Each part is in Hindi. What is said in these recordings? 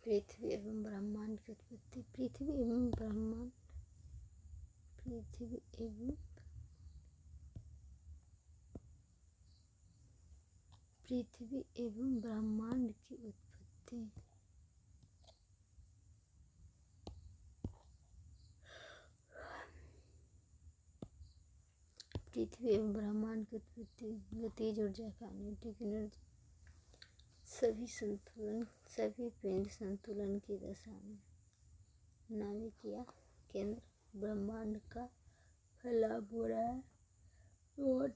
पृथ्वी एवं ब्रह्मांड की उत्पत्ति। पृथ्वी एवं ब्रह्मांड की उत्पत्ति। पृथ्वी एवं ब्रह्मांड की उत्पत्ति गतिज ऊर्जा, काइनेटिक एनर्जी, सभी पिंड संतुलन की दशा में। नाभिक या केंद्र ब्रह्मांड का फैलाव हो रहा है। गॉड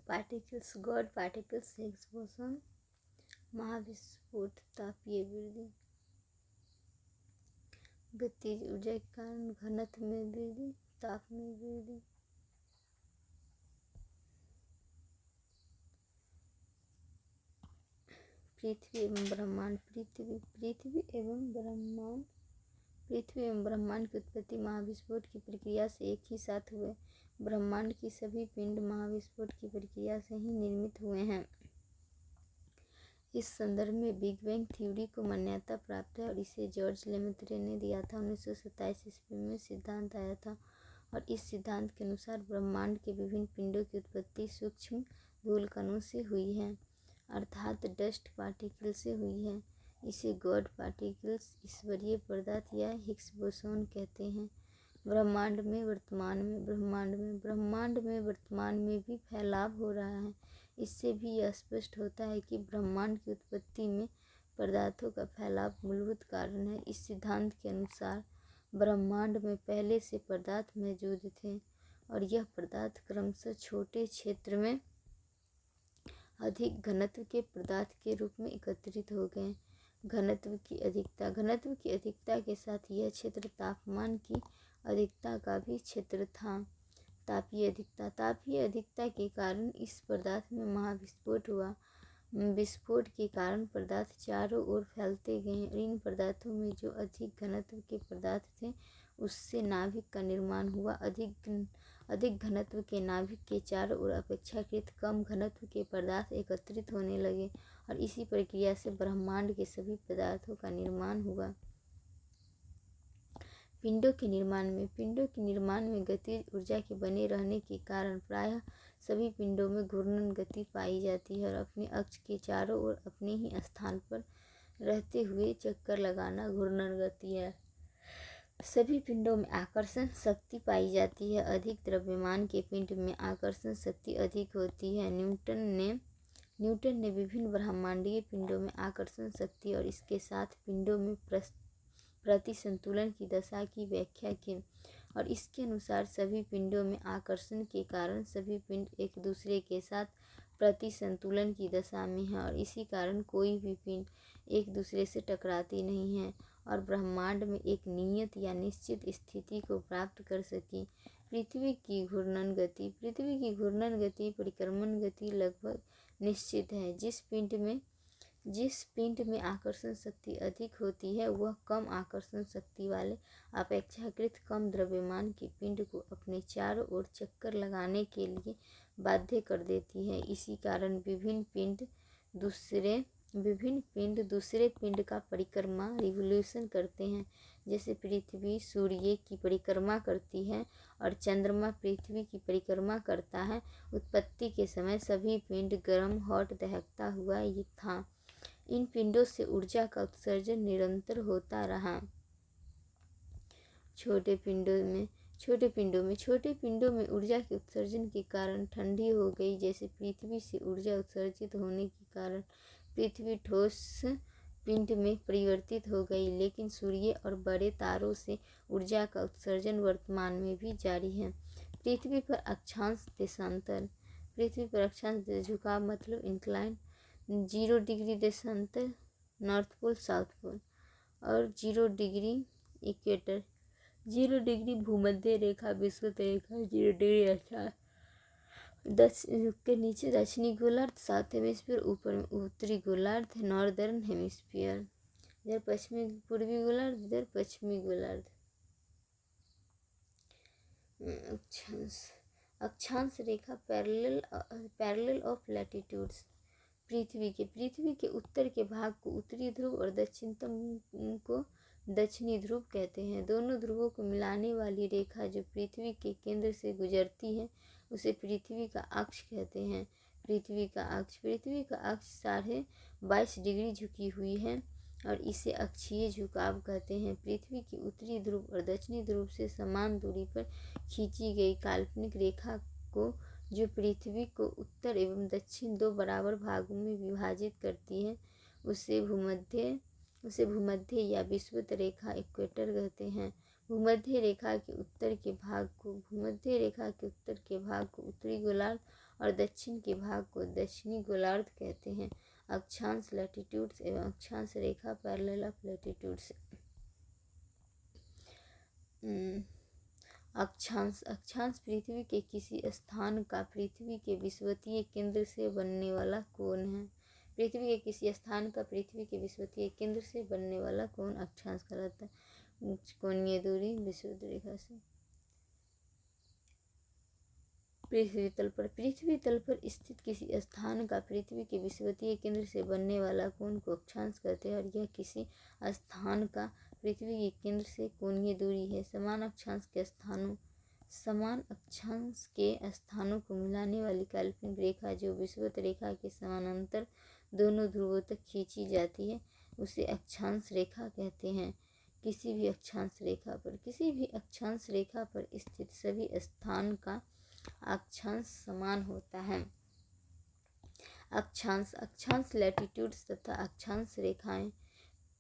पार्टिकल्स एक्सप्लोजन, महाविस्फोट, तापीय वृद्धि। गतिज ऊर्जा के कारण घनत्व में वृद्धि, ताप में वृद्धि। पृथ्वी एवं ब्रह्मांड की उत्पत्ति महाविस्फोट की प्रक्रिया से एक ही साथ हुए। ब्रह्मांड की सभी पिंड महाविस्फोट की प्रक्रिया से ही निर्मित हुए हैं। इस संदर्भ में बिग बैंग थ्योरी को मान्यता प्राप्त है और इसे जॉर्ज लेमेत्रे ने दिया था। 1927 ईस्वी में सिद्धांत आया था और इस सिद्धांत के अनुसार ब्रह्मांड के विभिन्न पिंडों की उत्पत्ति सूक्ष्म धूल कणों से हुई है, अर्थात डस्ट पार्टिकल से हुई है। इसे गॉड पार्टिकल्स, ईश्वरीय पदार्थ या हिग्स बोसोन कहते हैं। ब्रह्मांड में वर्तमान में भी फैलाव हो रहा है। इससे भी यह स्पष्ट होता है कि ब्रह्मांड की उत्पत्ति में पदार्थों का फैलाव मूलभूत कारण है। इस सिद्धांत के अनुसार ब्रह्मांड में पहले से पदार्थ मौजूद थे और यह पदार्थ क्रमशः छोटे क्षेत्र में अधिक घनत्व के पदार्थ के रूप में एकत्रित हो गए। घनत्व की अधिकता के साथ यह क्षेत्र तापमान की अधिकता का भी क्षेत्र था। तापीय अधिकता के कारण इस पदार्थ में महाविस्फोट हुआ। विस्फोट के कारण पदार्थ चारों ओर फैलते गए और इन पदार्थों में जो अधिक घनत्व के पदार्थ थे उससे नाभिक का निर्माण हुआ। अधिक घनत्व के नाभिक के चारों ओर अपेक्षाकृत कम घनत्व के पदार्थ एकत्रित होने लगे और इसी प्रक्रिया से ब्रह्मांड के सभी पदार्थों का निर्माण हुआ। पिंडों के निर्माण में गतिज ऊर्जा के बने रहने के कारण प्रायः सभी पिंडों में घूर्णन गति पाई जाती है और अपने अक्ष के चारों ओर अपने ही स्थान पर रहते हुए चक्कर लगाना घूर्णन गति है। सभी पिंडों में आकर्षण शक्ति पाई जाती है। अधिक द्रव्यमान के पिंड में आकर्षण शक्ति अधिक होती है। न्यूटन ने विभिन्न ब्रह्मांडीय पिंडों में आकर्षण शक्ति और इसके साथ पिंडों में प्रतिसंतुलन की दशा की व्याख्या की और इसके अनुसार सभी पिंडों में आकर्षण के कारण सभी पिंड एक दूसरे के साथ प्रतिसंतुलन की दशा में है और इसी कारण कोई भी पिंड एक दूसरे से टकराती नहीं है और ब्रह्मांड में एक नियत या निश्चित स्थिति को प्राप्त कर सके। पृथ्वी की घूर्णन गति परिक्रमण गति लगभग निश्चित है। जिस पिंड में आकर्षण शक्ति अधिक होती है वह कम आकर्षण शक्ति वाले अपेक्षाकृत कम द्रव्यमान के पिंड को अपने चारों ओर चक्कर लगाने के लिए बाध्य कर देती है। इसी कारण विभिन्न पिंड दूसरे पिंड का परिक्रमा रिवोल्यूशन करते हैं। जैसे पृथ्वी सूर्य की परिक्रमा करती है और चंद्रमा पृथ्वी की परिक्रमा करता है। उत्पत्ति के समय सभी पिंड गर्म दहकता हुआ ये था। इन पिंडों से ऊर्जा का उत्सर्जन निरंतर होता रहा। छोटे पिंडों में ऊर्जा के उत्सर्जन के कारण ठंडी हो गई। जैसे पृथ्वी से ऊर्जा उत्सर्जित होने के कारण पृथ्वी ठोस पिंड में परिवर्तित हो गई, लेकिन सूर्य और बड़े तारों से ऊर्जा का उत्सर्जन वर्तमान में भी जारी है। पृथ्वी पर अक्षांश देशांतर झुकाव मतलब इंक्लाइन 0 डिग्री देशांतर नॉर्थ पोल साउथ पोल और 0 डिग्री इक्वेटर 0 डिग्री भूमध्य रेखा विषुवत रेखा 0 डिग्री के नीचे दक्षिणी गोलार्ध साउथ हेमिस्फीयर, ऊपर में उत्तरी गोलार्ध नॉर्दर्न हेमिस्फीयर, इधर पश्चिमी पूर्वी गोलार्ध, इधर पश्चिमी गोलार्ध। अक्षांश रेखा पैरेलल ऑफ लैटिट्यूड्स। पृथ्वी के उत्तर के भाग को उत्तरी ध्रुव और दक्षिणतम को दक्षिणी ध्रुव कहते हैं। दोनों ध्रुवों को मिलाने वाली रेखा जो पृथ्वी के केंद्र से गुजरती है उसे पृथ्वी का अक्ष कहते हैं। पृथ्वी का अक्ष 22.5 डिग्री झुकी हुई है और इसे अक्षीय झुकाव कहते हैं। पृथ्वी की उत्तरी ध्रुव और दक्षिणी ध्रुव से समान दूरी पर खींची गई काल्पनिक रेखा को, जो पृथ्वी को उत्तर एवं दक्षिण दो बराबर भागों में विभाजित करती है, उसे भूमध्य या विषुवत रेखा इक्वेटर कहते हैं। भूमध्य रेखा के उत्तर के भाग को उत्तरी गोलार्ध और दक्षिण के भाग को दक्षिणी गोलार्ध कहते हैं। अक्षांश लैटिट्यूड्स एवं अक्षांश रेखा पैरेलल ऑफ लैटिट्यूड्स। अक्षांश पृथ्वी के किसी स्थान का पृथ्वी के विषुवतीय केंद्र से बनने वाला कोण है। पृथ्वी के किसी स्थान का पृथ्वी के विषुवतीय केंद्र से बनने वाला कोण अक्षांश कहलाता है। कोणीय दूरी विषुवत रेखा से पृथ्वी तल पर स्थित किसी स्थान का पृथ्वी के विषुवतीय केंद्र से बनने वाला कोण को अक्षांश कहते हैं और यह किसी स्थान का पृथ्वी के केंद्र से कोणीय दूरी है। समान अक्षांश के स्थानों को मिलाने वाली काल्पनिक रेखा जो विषुवत रेखा के समानांतर दोनों ध्रुवों तक खींची जाती है उसे अक्षांश रेखा कहते हैं। किसी भी अक्षांश रेखा पर स्थित सभी स्थान का अक्षांश समान होता है। अक्षांश लैटिट्यूड्स तथा अक्षांश रेखाएं।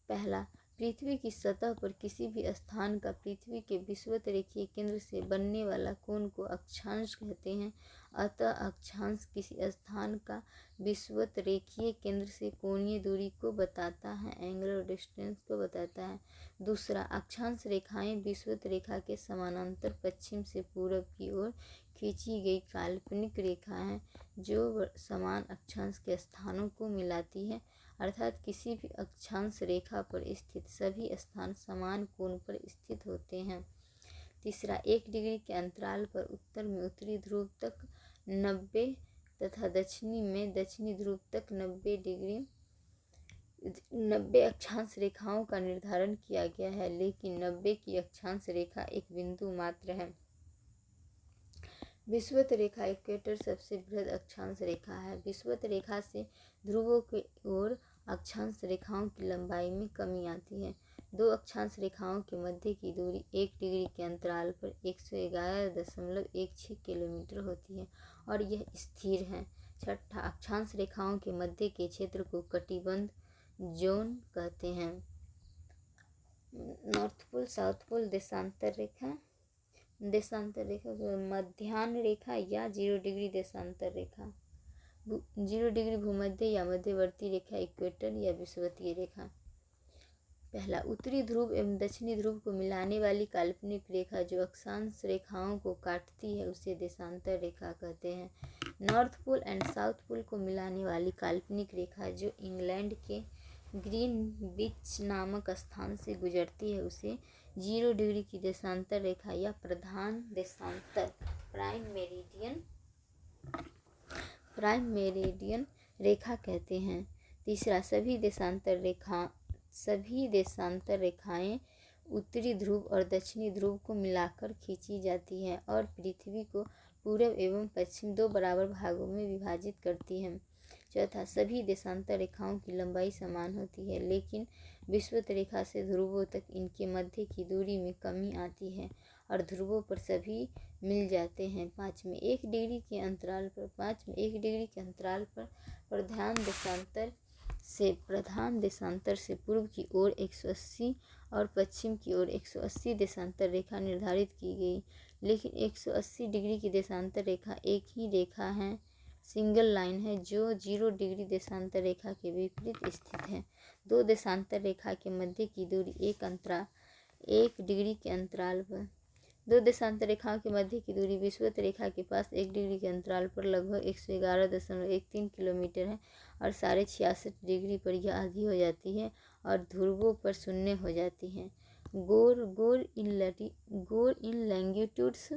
पहला, पृथ्वी की सतह पर किसी भी स्थान का पृथ्वी के विषुवत रेखीय केंद्र से बनने वाला कोण को अक्षांश कहते हैं। अतः अक्षांश किसी स्थान का विषुवत रेखीय केंद्र से कोणीय दूरी को बताता है, एंगुलर डिस्टेंस को बताता है। दूसरा, अक्षांश रेखाएं विषुवत रेखा के समानांतर पश्चिम से पूरब की ओर खींची गई काल्पनिक रेखा है जो समान अक्षांश के स्थानों को मिलाती है, अर्थात किसी भी अक्षांश रेखा पर स्थित सभी स्थान समान कोण पर स्थित होते हैं। तीसरा, 1 डिग्री के अंतराल पर उत्तर में उत्तरी ध्रुव तक 90 तथा दक्षिणी में दक्षिणी ध्रुव तक 90 अक्षांश रेखाओं का निर्धारण किया गया है, लेकिन 90 की अक्षांश रेखा एक बिंदु मात्र है। विषुवत रेखा इक्वेटर सबसे बृहद अक्षांश रेखा है। विषुवत रेखा से ध्रुवों की ओर अक्षांश रेखाओं की लंबाई में कमी आती है। दो अक्षांश रेखाओं के मध्य की दूरी 1 डिग्री के अंतराल पर 111.16 किलोमीटर होती है और यह स्थिर है। छठा, अक्षांश रेखाओं के मध्य के क्षेत्र को कटिबंध जोन कहते हैं। नॉर्थ पोल, साउथ पोल, देशांतर रेखा, मध्याह्न रेखा या 0 डिग्री देशांतर रेखा। 0 डिग्री भूमध्य या मध्यवर्ती रेखा इक्वेटर या विषुवतीय रेखा। पहला, उत्तरी ध्रुव एवं दक्षिणी ध्रुव को मिलाने वाली काल्पनिक रेखा जो अक्षांश रेखाओं को काटती है उसे देशांतर रेखा कहते हैं। North pole and south pole को मिलाने वाली काल्पनिक रेखा जो इंग्लैंड के ग्रीनविच नामक स्थान से गुजरती है उसे 0 डिग्री की देशांतर रेखा या प्रधान देशांतर प्राइम मेरिडियन रेखा कहते हैं। तीसरा, सभी देशांतर रेखाएं उत्तरी ध्रुव और दक्षिणी ध्रुव को मिलाकर खींची जाती हैं और पृथ्वी को पूरब एवं पश्चिम दो बराबर भागों में विभाजित करती हैं। चौथा, सभी देशांतर रेखाओं की लंबाई समान होती है, लेकिन विषुवत रेखा से ध्रुवों तक इनके मध्य की दूरी में कमी आती है और ध्रुवों पर सभी मिल जाते हैं। पाँचवें, 1 डिग्री के अंतराल पर प्रधान देशांतर से पूर्व की ओर 180 और पश्चिम की ओर 180 देशांतर रेखा निर्धारित की गई, लेकिन 180 डिग्री की देशांतर रेखा एक ही रेखा है, सिंगल लाइन है जो 0 डिग्री देशांतर रेखा के विपरीत स्थित है। दो देशांतर रेखा के मध्य की दूरी 1 डिग्री के अंतराल पर दो देशांतर रेखाओं के मध्य की दूरी विषुवत रेखा के पास 1 डिग्री के अंतराल पर लगभग 111.13 किलोमीटर है और 66.5 डिग्री पर यह आधी हो जाती है और ध्रुवों पर शून्य हो जाती है। गोर इन लैंगिट्यूड्स,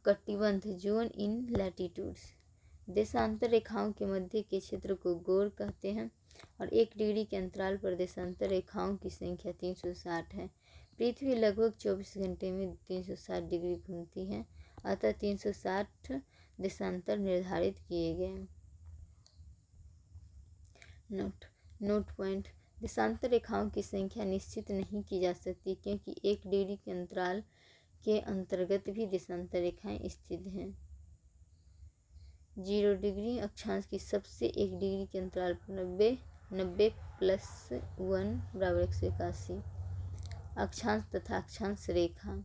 कटिबंध जोन इन लैटिट्यूड्स। देशांतर रेखाओं के मध्य के क्षेत्र को गोर कहते हैं और 1 डिग्री के अंतराल पर देशांतर रेखाओं की संख्या 360 है। पृथ्वी लगभग 24 घंटे में 360 डिग्री घूमती है, अतः 360 देशांतर निर्धारित किए गए। नोट पॉइंट: देशांतर रेखाओं की संख्या निश्चित नहीं की जा सकती क्योंकि 1 डिग्री के अंतराल के अंतर्गत भी देशांतर रेखाएं स्थित हैं। 0 डिग्री अक्षांश की सबसे 1 डिग्री के अंतराल पर 90 + 1 = 181 अक्षांश तथा अक्षांश रेखा।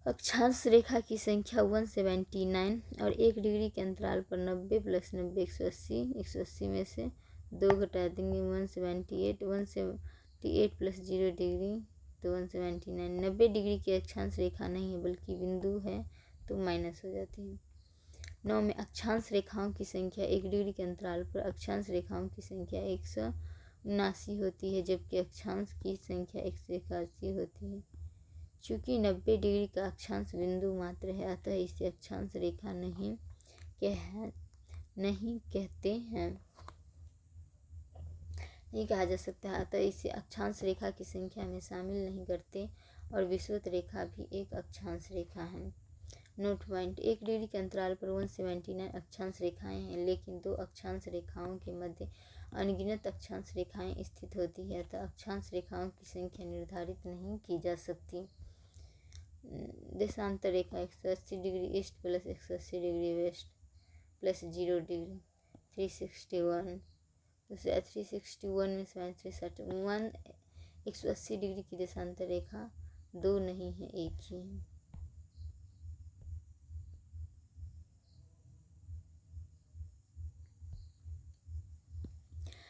अक्षांश रेखा की संख्या 179 और 1 डिग्री के अंतराल पर 90 + 90 180। 180 में से 2 घटा देंगे 178 + 0 डिग्री तो 179। 90 डिग्री की अक्षांश रेखा नहीं है बल्कि बिंदु है तो माइनस हो जाती है। 9 में अक्षांश रेखाओं की संख्या 1 डिग्री के अंतराल पर अक्षांश रेखाओं की संख्या 179 होती है जबकि अक्षांश की संख्या 181 होती है। चूँकि 90 डिग्री का अक्षांश बिंदु मात्र है अतः इसे अक्षांश रेखा नहीं कहते हैं, नहीं कहा जा सकता है, अतः इसे अक्षांश रेखा की संख्या में शामिल नहीं करते और विषुवत रेखा भी एक अक्षांश रेखा है। नोट पॉइंट: 1 डिग्री के अंतराल पर 179 अक्षांश रेखाएं हैं लेकिन 2 अक्षांश रेखाओं के मध्य अनगिनत अक्षांश रेखाएं स्थित होती है अतः अक्षांश रेखाओं की संख्या निर्धारित नहीं की जा सकती। देशांतर रेखा 180 degree east + 180 degree west + 0 degree 361। दूसरा 361 में से 361 180 डिग्री की देशांतर रेखा 2 नहीं है, एक ही है।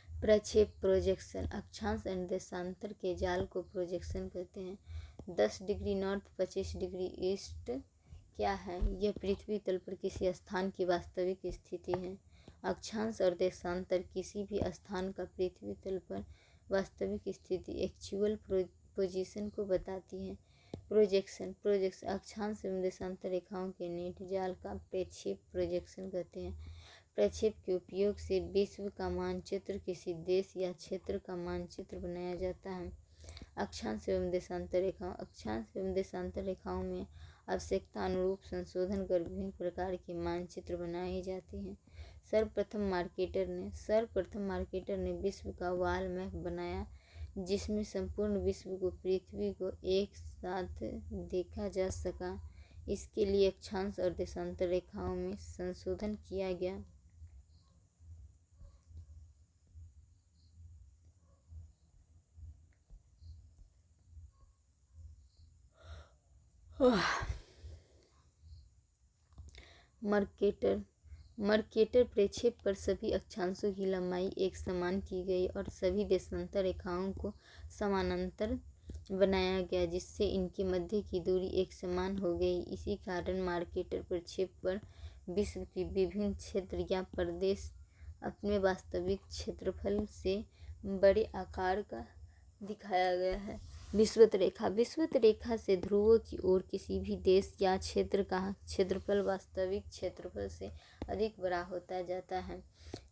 प्रक्षेप प्रोजेक्शन: अक्षांश एंड देशांतर के जाल को प्रोजेक्शन कहते हैं। 10 डिग्री नॉर्थ 25 डिग्री ईस्ट क्या है? यह पृथ्वी तल पर किसी स्थान की वास्तविक स्थिति है। अक्षांश और देशांतर किसी भी स्थान का पृथ्वी तल पर वास्तविक स्थिति एक्चुअल पोजीशन को बताती है। प्रोजेक्शन अक्षांश एवं देशांतर रेखाओं के नेट जाल का प्रक्षेप प्रोजेक्शन कहते हैं। प्रक्षेप के उपयोग से विश्व का मानचित्र, किसी देश या क्षेत्र का मानचित्र बनाया जाता है। अक्षांश एवं देशांतर रेखाओं में आवश्यकता अनुरूप संशोधन कर विभिन्न प्रकार के मानचित्र बनाए जाते हैं। सर्वप्रथम मार्केटर ने विश्व का वाल मैप बनाया जिसमें संपूर्ण विश्व को, पृथ्वी को एक साथ देखा जा सका। इसके लिए अक्षांश और देशांतर रेखाओं में संशोधन किया गया। मर्केटर प्रक्षेप पर सभी अक्षांशों की लंबाई एक समान की गई और सभी देशांतर रेखाओं को समानांतर बनाया गया जिससे इनके मध्य की दूरी एक समान हो गई। इसी कारण मार्केटर प्रक्षेप पर विश्व की विभिन्न क्षेत्र या प्रदेश अपने वास्तविक क्षेत्रफल से बड़े आकार का दिखाया गया है। विषुवत रेखा से ध्रुवों की ओर किसी भी देश या क्षेत्र का क्षेत्रफल वास्तविक क्षेत्रफल से अधिक बड़ा होता जाता है।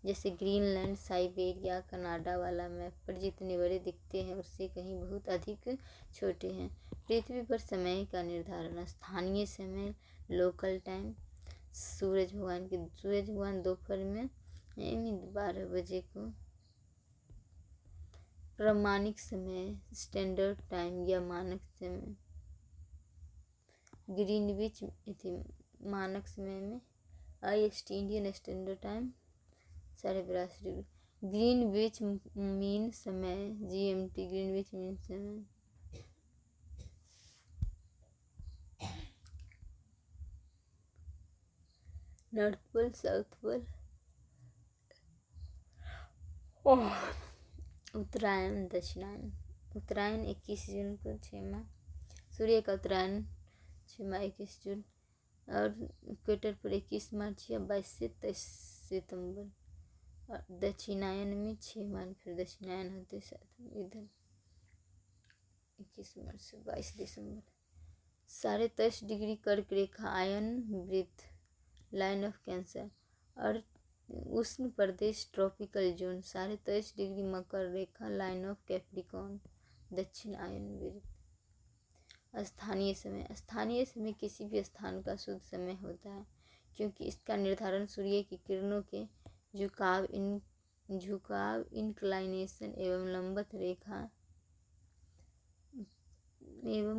जैसे ग्रीनलैंड, साइबेरिया, कनाडा वाला मैप पर जितने बड़े दिखते हैं उससे कहीं बहुत अधिक छोटे हैं। पृथ्वी पर समय का निर्धारण: स्थानीय समय लोकल टाइम। सूरज भगवान दोपहर में 12 बजे को प्रमाणिक समय स्टैंडर्ड टाइम या मानक समय। ग्रीनविच मानक समय में IST Indian standard time 82.5 degree. Greenwich mean समय GMT ग्रीनविच मीन समय। North pole south pole. उत्तरायण दक्षिणायन। उत्तरायण 21 जून को 6 माह। सूर्य का उत्तरायण 6 माह 21 जून और इक्वेटर पर 21 मार्च या 22 से 23 सितंबर। और दक्षिणायन में 6 माह फिर दक्षिणायन होते इधर 21 मार्च से 22 दिसंबर। 23.5 कर्क रेखा आयन वृत्त लाइन ऑफ कैंसर। अर्थ उष्ण प्रदेश ट्रॉपिकल जोन 23.5 मकर रेखा लाइन ऑफ कैप्रिकॉर्न दक्षिण आयन वृत्त। स्थानीय समय किसी भी स्थान का शुद्ध समय होता है, क्योंकि इसका निर्धारण सूर्य की किरणों के झुकाव इंक्लाइनेशन एवं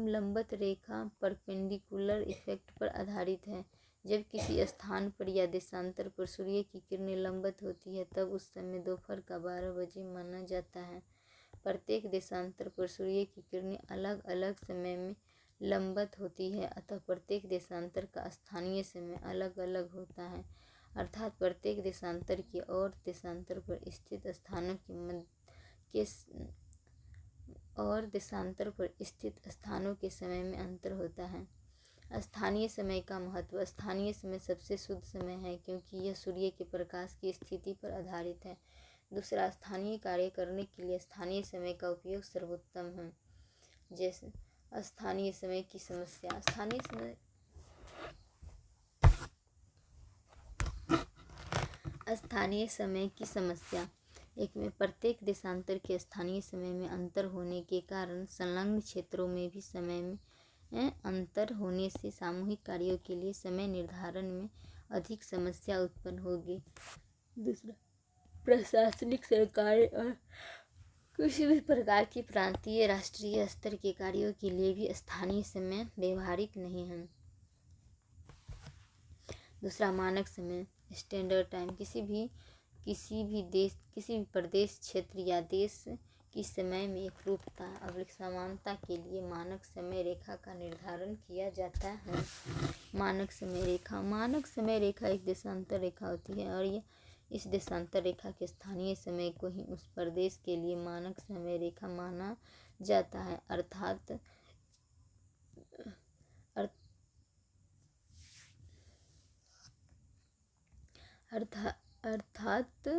लंबवत रेखा परपेंडिकुलर इफेक्ट पर आधारित है। जब किसी स्थान पर या देशांतर पर सूर्य की किरणें लंबवत होती है, तब उस समय दोपहर का 12 बजे माना जाता है। प्रत्येक देशांतर पर सूर्य की किरणें अलग अलग समय में लंबवत होती है, अतः प्रत्येक देशांतर का स्थानीय समय अलग अलग होता है। अर्थात प्रत्येक देशांतर की और देशांतर पर स्थित स्थानों के समय में अंतर होता है। स्थानीय समय का महत्व। स्थानीय समय सबसे शुद्ध समय है, क्योंकि यह सूर्य के प्रकाश की स्थिति पर आधारित है। दूसरा, स्थानीय कार्य करने के लिए स्थानीय समय का उपयोग सर्वोत्तम है। जैसे स्थानीय समय की समस्या। स्थानीय समय की समस्या एक में प्रत्येक देशांतर के स्थानीय समय में अंतर होने के कारण संलग्न क्षेत्रों में भी समय में अंतर होने से सामूहिक कार्यों के लिए समय निर्धारण में अधिक समस्या उत्पन्न होगी। दूसरा, प्रशासनिक, सरकारी और किसी भी प्रकार की प्रांतीय राष्ट्रीय स्तर के कार्यों के लिए भी स्थानीय समय व्यवहारिक नहीं है। दूसरा, मानक समय स्टैंडर्ड टाइम। किसी भी प्रदेश, क्षेत्र या देश की समय में एकरूपता और समानता के लिए मानक समय रेखा का निर्धारण किया जाता है। मानक समय रेखा एक देशांतर रेखा होती है, और इस देशांतर रेखा के स्थानीय समय को ही उस प्रदेश के लिए मानक समय रेखा माना जाता है। अर्थात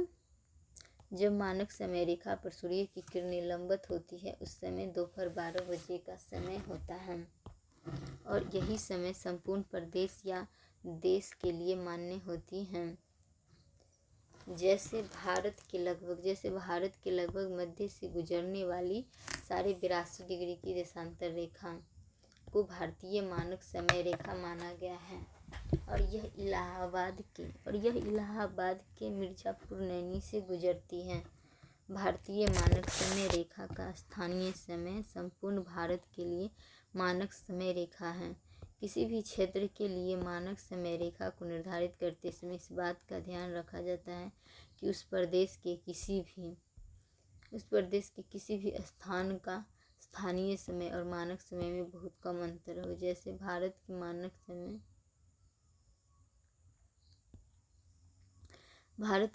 जब मानक समय रेखा पर सूर्य की किरणें लंबवत होती है, उस समय दोपहर 12 बजे का समय होता है, और यही समय संपूर्ण प्रदेश या देश के लिए मान्य होती है। जैसे भारत के लगभग मध्य से गुजरने वाली 82.5 की देशांतर रेखा को भारतीय मानक समय रेखा माना गया है, और यह इलाहाबाद के मिर्जापुर नैनी से गुजरती है। भारतीय मानक समय रेखा का स्थानीय समय संपूर्ण भारत के लिए मानक समय रेखा है। किसी भी क्षेत्र के लिए मानक समय रेखा को निर्धारित करते समय इस बात का ध्यान रखा जाता है कि उस प्रदेश के किसी भी स्थान का स्थानीय समय और मानक समय में बहुत कम अंतर हो। जैसे भारत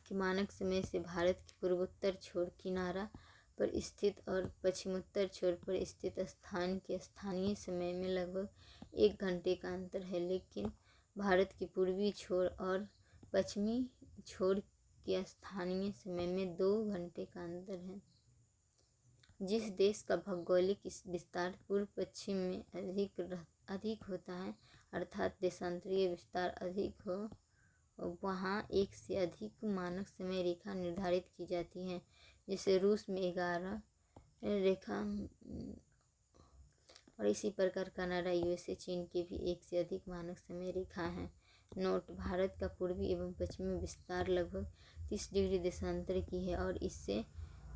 के मानक समय से भारत के पूर्वोत्तर छोर किनारा पर स्थित और पश्चिमोत्तर छोर पर स्थित स्थान के स्थानीय समय में लगभग 1 घंटे का अंतर है, लेकिन भारत के पूर्वी छोर और पश्चिमी छोर के स्थानीय समय में 2 घंटे का अंतर है। जिस देश का भौगोलिक विस्तार पूर्व पश्चिम में अधिक होता है, अर्थात देशांतरीय विस्तार अधिक हो, वहाँ एक से अधिक मानक समय रेखा निर्धारित की जाती है। जैसे रूस में 11 रेखा, और इसी प्रकार कनाडा, USA, चीन के भी 1 से अधिक मानक समय रेखा है। नोट: भारत का पूर्वी एवं पश्चिमी विस्तार लगभग 30 डिग्री देशांतर की है,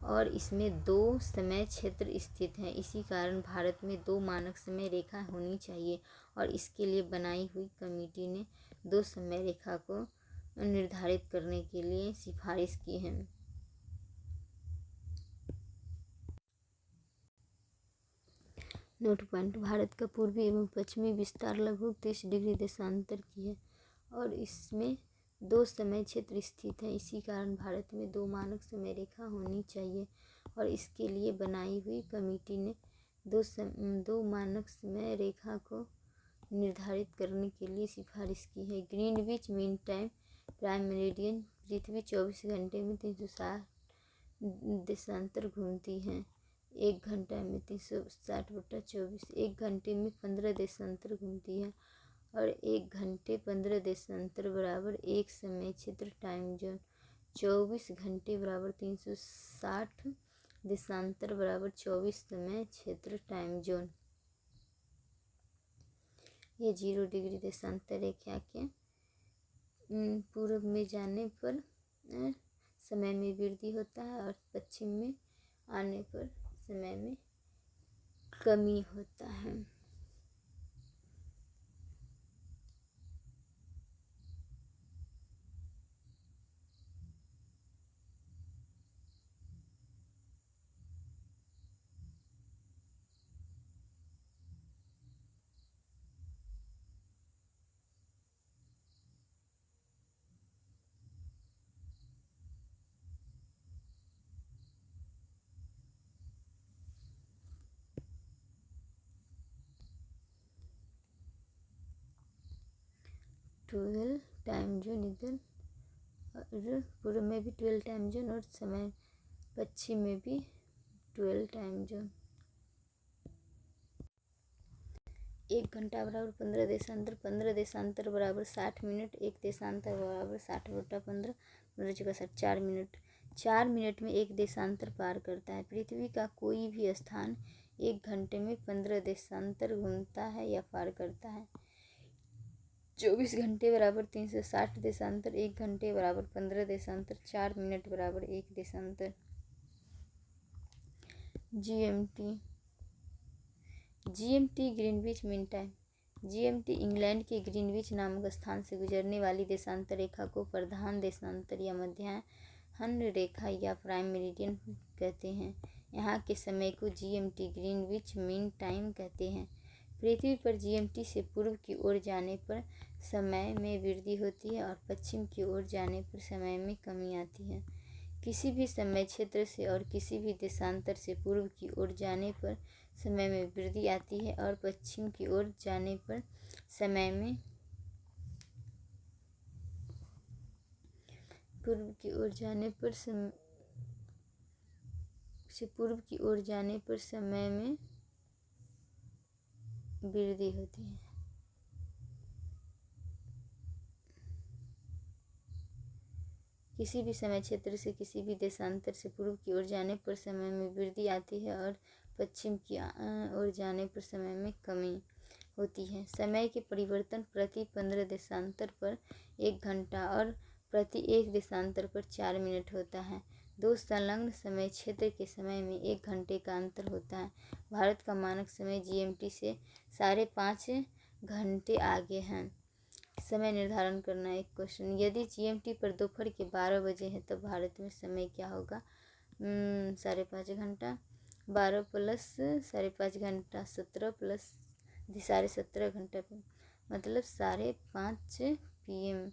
और इसमें 2 समय क्षेत्र स्थित हैं। इसी कारण भारत में 2 मानक समय रेखा होनी चाहिए, और इसके लिए बनाई हुई कमेटी ने 2 समय रेखा को निर्धारित करने के लिए सिफारिश की है। नोट पॉइंट: भारत का पूर्वी एवं पश्चिमी विस्तार लगभग 30 डिग्री देशांतर की है, और इसमें 2 समय क्षेत्र स्थित हैं। इसी कारण भारत में 2 मानक समय रेखा होनी चाहिए, और इसके लिए बनाई हुई कमेटी ने 2 मानक समय रेखा को निर्धारित करने के लिए सिफारिश की है। Greenwich mean time prime meridian: पृथ्वी 24 घंटे में 360 देशांतर घूमती है। एक घंटा में 360/24। एक घंटे में 15 देशांतर घूमती है और एक घंटे 15 देशांतर बराबर एक समय क्षेत्र टाइम जोन। 24 घंटे बराबर 360 देशांतर बराबर 24 समय क्षेत्र टाइम जोन। ये 0 डिग्री देशांतर रेखा के पूर्व में जाने पर समय में वृद्धि होता है और पश्चिम में आने पर समय में कमी होता है। ट्वेल्व टाइम जोन इधर और पूर्व में भी 12 टाइम जोन और समय पश्चिम में भी 12 टाइम जोन। एक घंटा बराबर 15 देशांतर, 15 देशांतर बराबर 60 मिनट, एक देशांतर बराबर 60/15, 15 चौका 60, 4 मिनट। 4 मिनट में एक देशांतर पार करता है। पृथ्वी का कोई भी स्थान एक घंटे में 15 देशांतर घूमता है या पार करता है। 24 घंटे बराबर 360 देशांतर, एक घंटे बराबर 15 देशांतर, 4 मिनट बराबर एक देशांतर। GMT Greenwich mean time. GMT England के ग्रीनविच नामक स्थान से गुजरने वाली देशांतर रेखा को प्रधान देशांतर या मध्याह्न रेखा या प्राइम मेरिडियन कहते हैं। यहाँ के समय को जीएमटी ग्रीनविच मीन टाइम कहते हैं। पृथ्वी पर जीएमटी से पूर्व की ओर जाने पर समय में वृद्धि होती है और पश्चिम की ओर जाने पर समय में कमी आती है। किसी भी समय क्षेत्र से और किसी भी देशांतर से पूर्व की ओर जाने पर समय में वृद्धि आती है और पश्चिम की ओर जाने पर समय में पूर्व की ओर जाने पर समय में वृद्धि होती है। किसी भी समय क्षेत्र से किसी भी देशांतर से पूर्व की ओर जाने पर समय में वृद्धि आती है और पश्चिम की ओर जाने पर समय में कमी होती है। समय के परिवर्तन प्रति 15 देशांतर पर 1 घंटा और प्रति 1 देशांतर पर 4 मिनट होता है। दो संलग्न समय क्षेत्र के समय में 1 घंटे का अंतर होता है। भारत का मानक समय जीएमटी से 5.5 घंटे आगे है। समय निर्धारण करना एक क्वेश्चन। यदि जीएमटी पर दोपहर के 12 बजे है तब भारत में समय क्या होगा? 5.5 घंटा, 12 प्लस 5.5 घंटा 17 प्लस 17.5 घंटा मतलब 5:30 PM,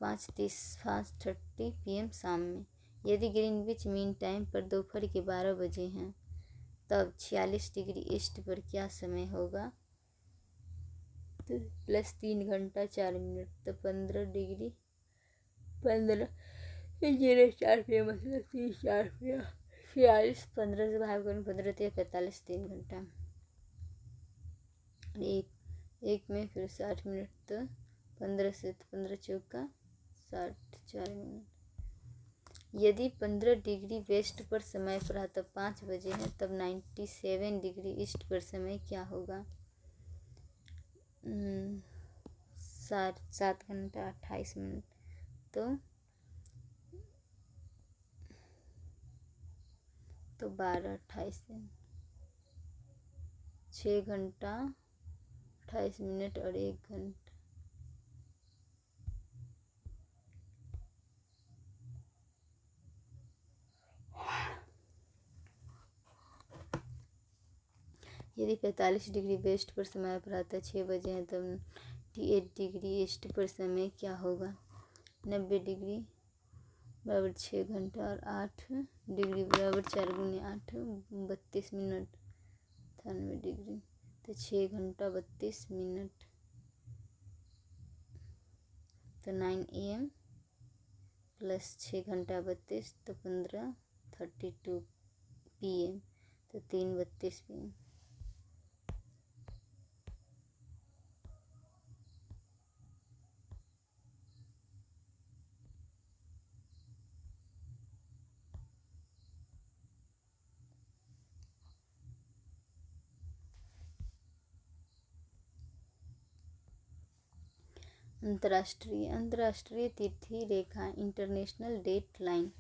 5:30 PM शाम में। यदि ग्रीनविच मीन टाइम पर दोपहर के 12 बजे हैं तब 46 डिग्री ईस्ट पर क्या समय होगा? तो प्लस 3 घंटा 4 मिनट तो 15 डिग्री 15 0 मतलब 3 4 46, 15 से भाग करूँ 15 45 3 घंटा। एक में फिर 60 मिनट तो 15 से 15 चौका 60 4 मिनट। यदि 15 डिग्री वेस्ट पर समय पड़ा तब 5 बजे है तब 97 डिग्री ईस्ट पर समय क्या होगा? 7 घंटा 28 मिनट तो 12 28 दिन 6 घंटा 28 मिनट और 1 घंटा। यदि 45 डिग्री वेस्ट पर समय प्रातः 6 बजे है तब 98 डिग्री ईस्ट पर समय क्या होगा? 90 डिग्री बराबर 6 घंटा और 8 डिग्री बराबर 4 गुने 8 32 मिनट। 98 डिग्री तो 6 घंटा 32 मिनट तो 9 AM प्लस 6 घंटा 32 तो 15 4:32 PM, तो 3:32 PM। अंतर्राष्ट्रीय तिथि रेखा इंटरनेशनल डेट लाइन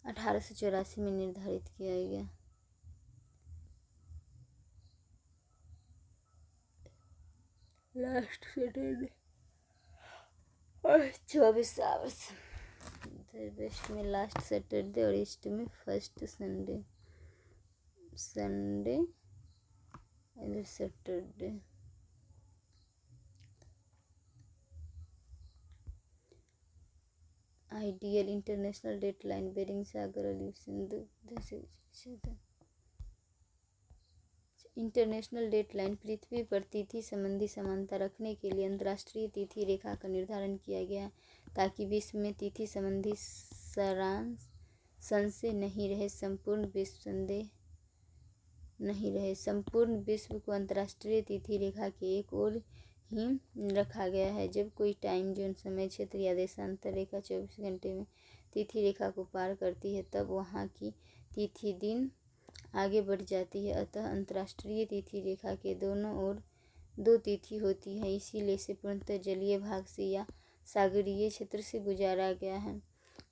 1884 में निर्धारित किया गया। लास्ट सैटरडे 24 आवर्स, वेस्ट में लास्ट सैटरडे और ईस्ट में फर्स्ट संडे इधर Saturday. Ideal international date line Bering सागर और सिंधु। इंटरनेशनल डेट लाइन पृथ्वी पर तिथि संबंधी समानता रखने के लिए अंतर्राष्ट्रीय तिथि रेखा का निर्धारण किया गया ताकि विश्व में तिथि संबंधी सारांश संशय नहीं रहे। संपूर्ण विश्व को अंतर्राष्ट्रीय तिथि रेखा के एक ओर ही रखा गया है। जब कोई टाइम जोन, समय क्षेत्र या देशांतर रेखा 24 घंटे में तिथि रेखा को पार करती है तब वहाँ की तिथि दिन आगे बढ़ जाती है। अतः अंतर्राष्ट्रीय तिथि रेखा के दोनों ओर 2 तिथि होती है, इसीलिए इसे पूर्णतः जलीय भाग से या सागरीय क्षेत्र से गुजारा गया है।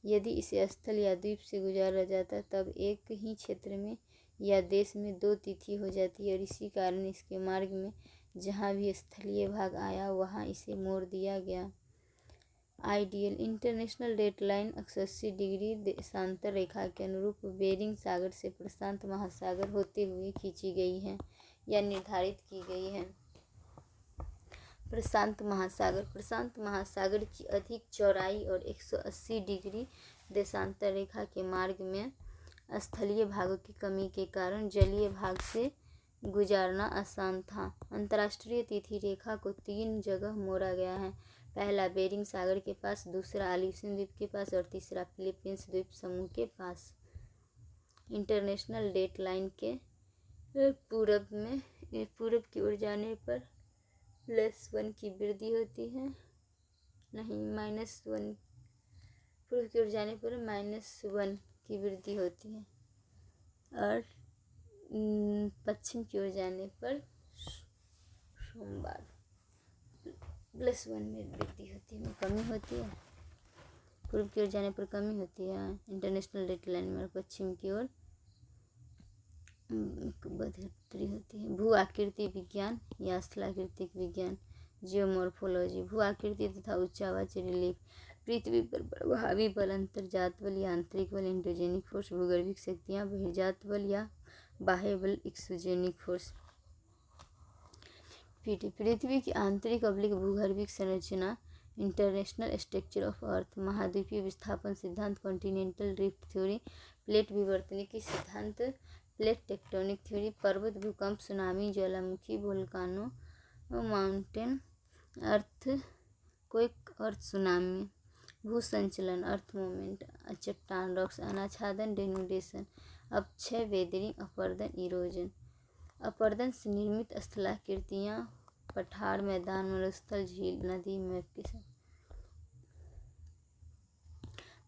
यदि इसे स्थल या द्वीप से गुजारा जाता तब एक ही क्षेत्र में या देश में 2 तिथि हो जाती है और इसी कारण इसके मार्ग में जहाँ भी स्थलीय भाग आया वहाँ इसे मोड़ दिया गया। Ideal international date line 180 degree देशांतर रेखा के अनुरूप बेरिंग सागर से प्रशांत महासागर होते हुए खींची गई है या निर्धारित की गई है। प्रशांत महासागर की अधिक चौड़ाई और 180 डिग्री देशांतर रेखा के मार्ग में स्थलीय भागों की कमी के कारण जलीय भाग से गुजारना आसान था। अंतर्राष्ट्रीय तिथि रेखा को 3 जगह मोड़ा गया है। पहला बेरिंग सागर के पास, दूसरा आलिसन द्वीप के पास और तीसरा फिलीपींस द्वीप समूह के पास। इंटरनेशनल डेट लाइन के पूरब की ओर जाने पर +1 की वृद्धि होती है, -1। पूर्व की ओर जाने पर -1 की वृद्धि होती है और पश्चिम की ओर जाने पर सोमवार +1 में वृद्धि होती है, कमी होती है। पूर्व की ओर जाने पर कमी होती है इंटरनेशनल डेट लाइन में, और पश्चिम की ओर बढ़ोतरी होती है। भू आकृति विज्ञान या स्थलाकृतिक विज्ञान, जियोमॉर्फोलॉजी। भू आकृति तथा उच्चावाच रिलीफ। पृथ्वी पर प्रभावी बल, अंतर्जात बल या आंतरिक बल, एंडोजेनिक फोर्स, भूगर्भिक शक्तियाँ, बहिर्जात बल या बाह्य बल, एक्सोजेनिक फोर्स। पृथ्वी की आंतरिक भूगर्भिक संरचना, इंटरनेशनल स्ट्रक्चर ऑफ अर्थ। महाद्वीपीय विस्थापन सिद्धांत, कॉन्टिनेंटल ड्रिफ्ट थ्योरी, प्लेट विवर्तनिकी सिद्धांत, प्लेट टेक्टोनिक थ्योरी। पर्वत, भूकंप, सुनामी, ज्वालामुखी, वोल्कानो, माउंटेन अर्थक्वेक और सुनामी। भू संचलन, अर्थ मूवमेंट, चट्टान, रॉक्स, अनाच्छादन, डेनुडेशन, अपक्षय, वेदरिंग, अपरदन, इरोजन। अपरदन से निर्मित स्थलाकृतियाँ, पठार, मैदान, मरुस्थल, झील, नदी, मैप के साथ।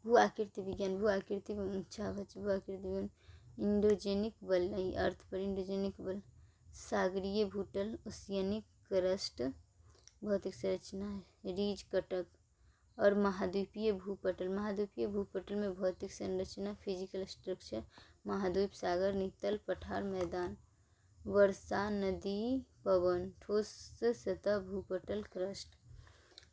भू आकृति विज्ञान, भू आकृति व उच्चावाच। भू आकृति विज्ञान, इंडोजेनिक बल, अर्थ पर इंडोजेनिक बल, सागरीय भूतल, ओशियनिक क्रस्ट, भौतिक संरचना, रीज कटक और महाद्वीपीय भूपटल। महाद्वीपीय भूपटल में भौतिक संरचना, फिजिकल स्ट्रक्चर, महाद्वीप, सागर, नितल, पठार, मैदान, वर्षा, नदी, पवन, ठोस सतह, भूपटल, क्रस्ट।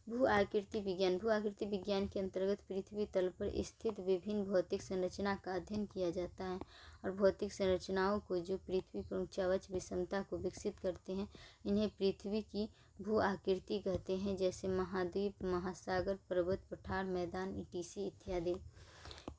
भू आकृति विज्ञान, भू आकृति विज्ञान के अंतर्गत पृथ्वी तल पर स्थित विभिन्न भौतिक संरचना का अध्ययन किया जाता है और भौतिक संरचनाओं को जो पृथ्वी पर उच्चावच विषमता को विकसित करते हैं इन्हें पृथ्वी की भू आकृति कहते हैं, जैसे महाद्वीप, महासागर, पर्वत, पठार, मैदान, ईटीसी इत्यादि।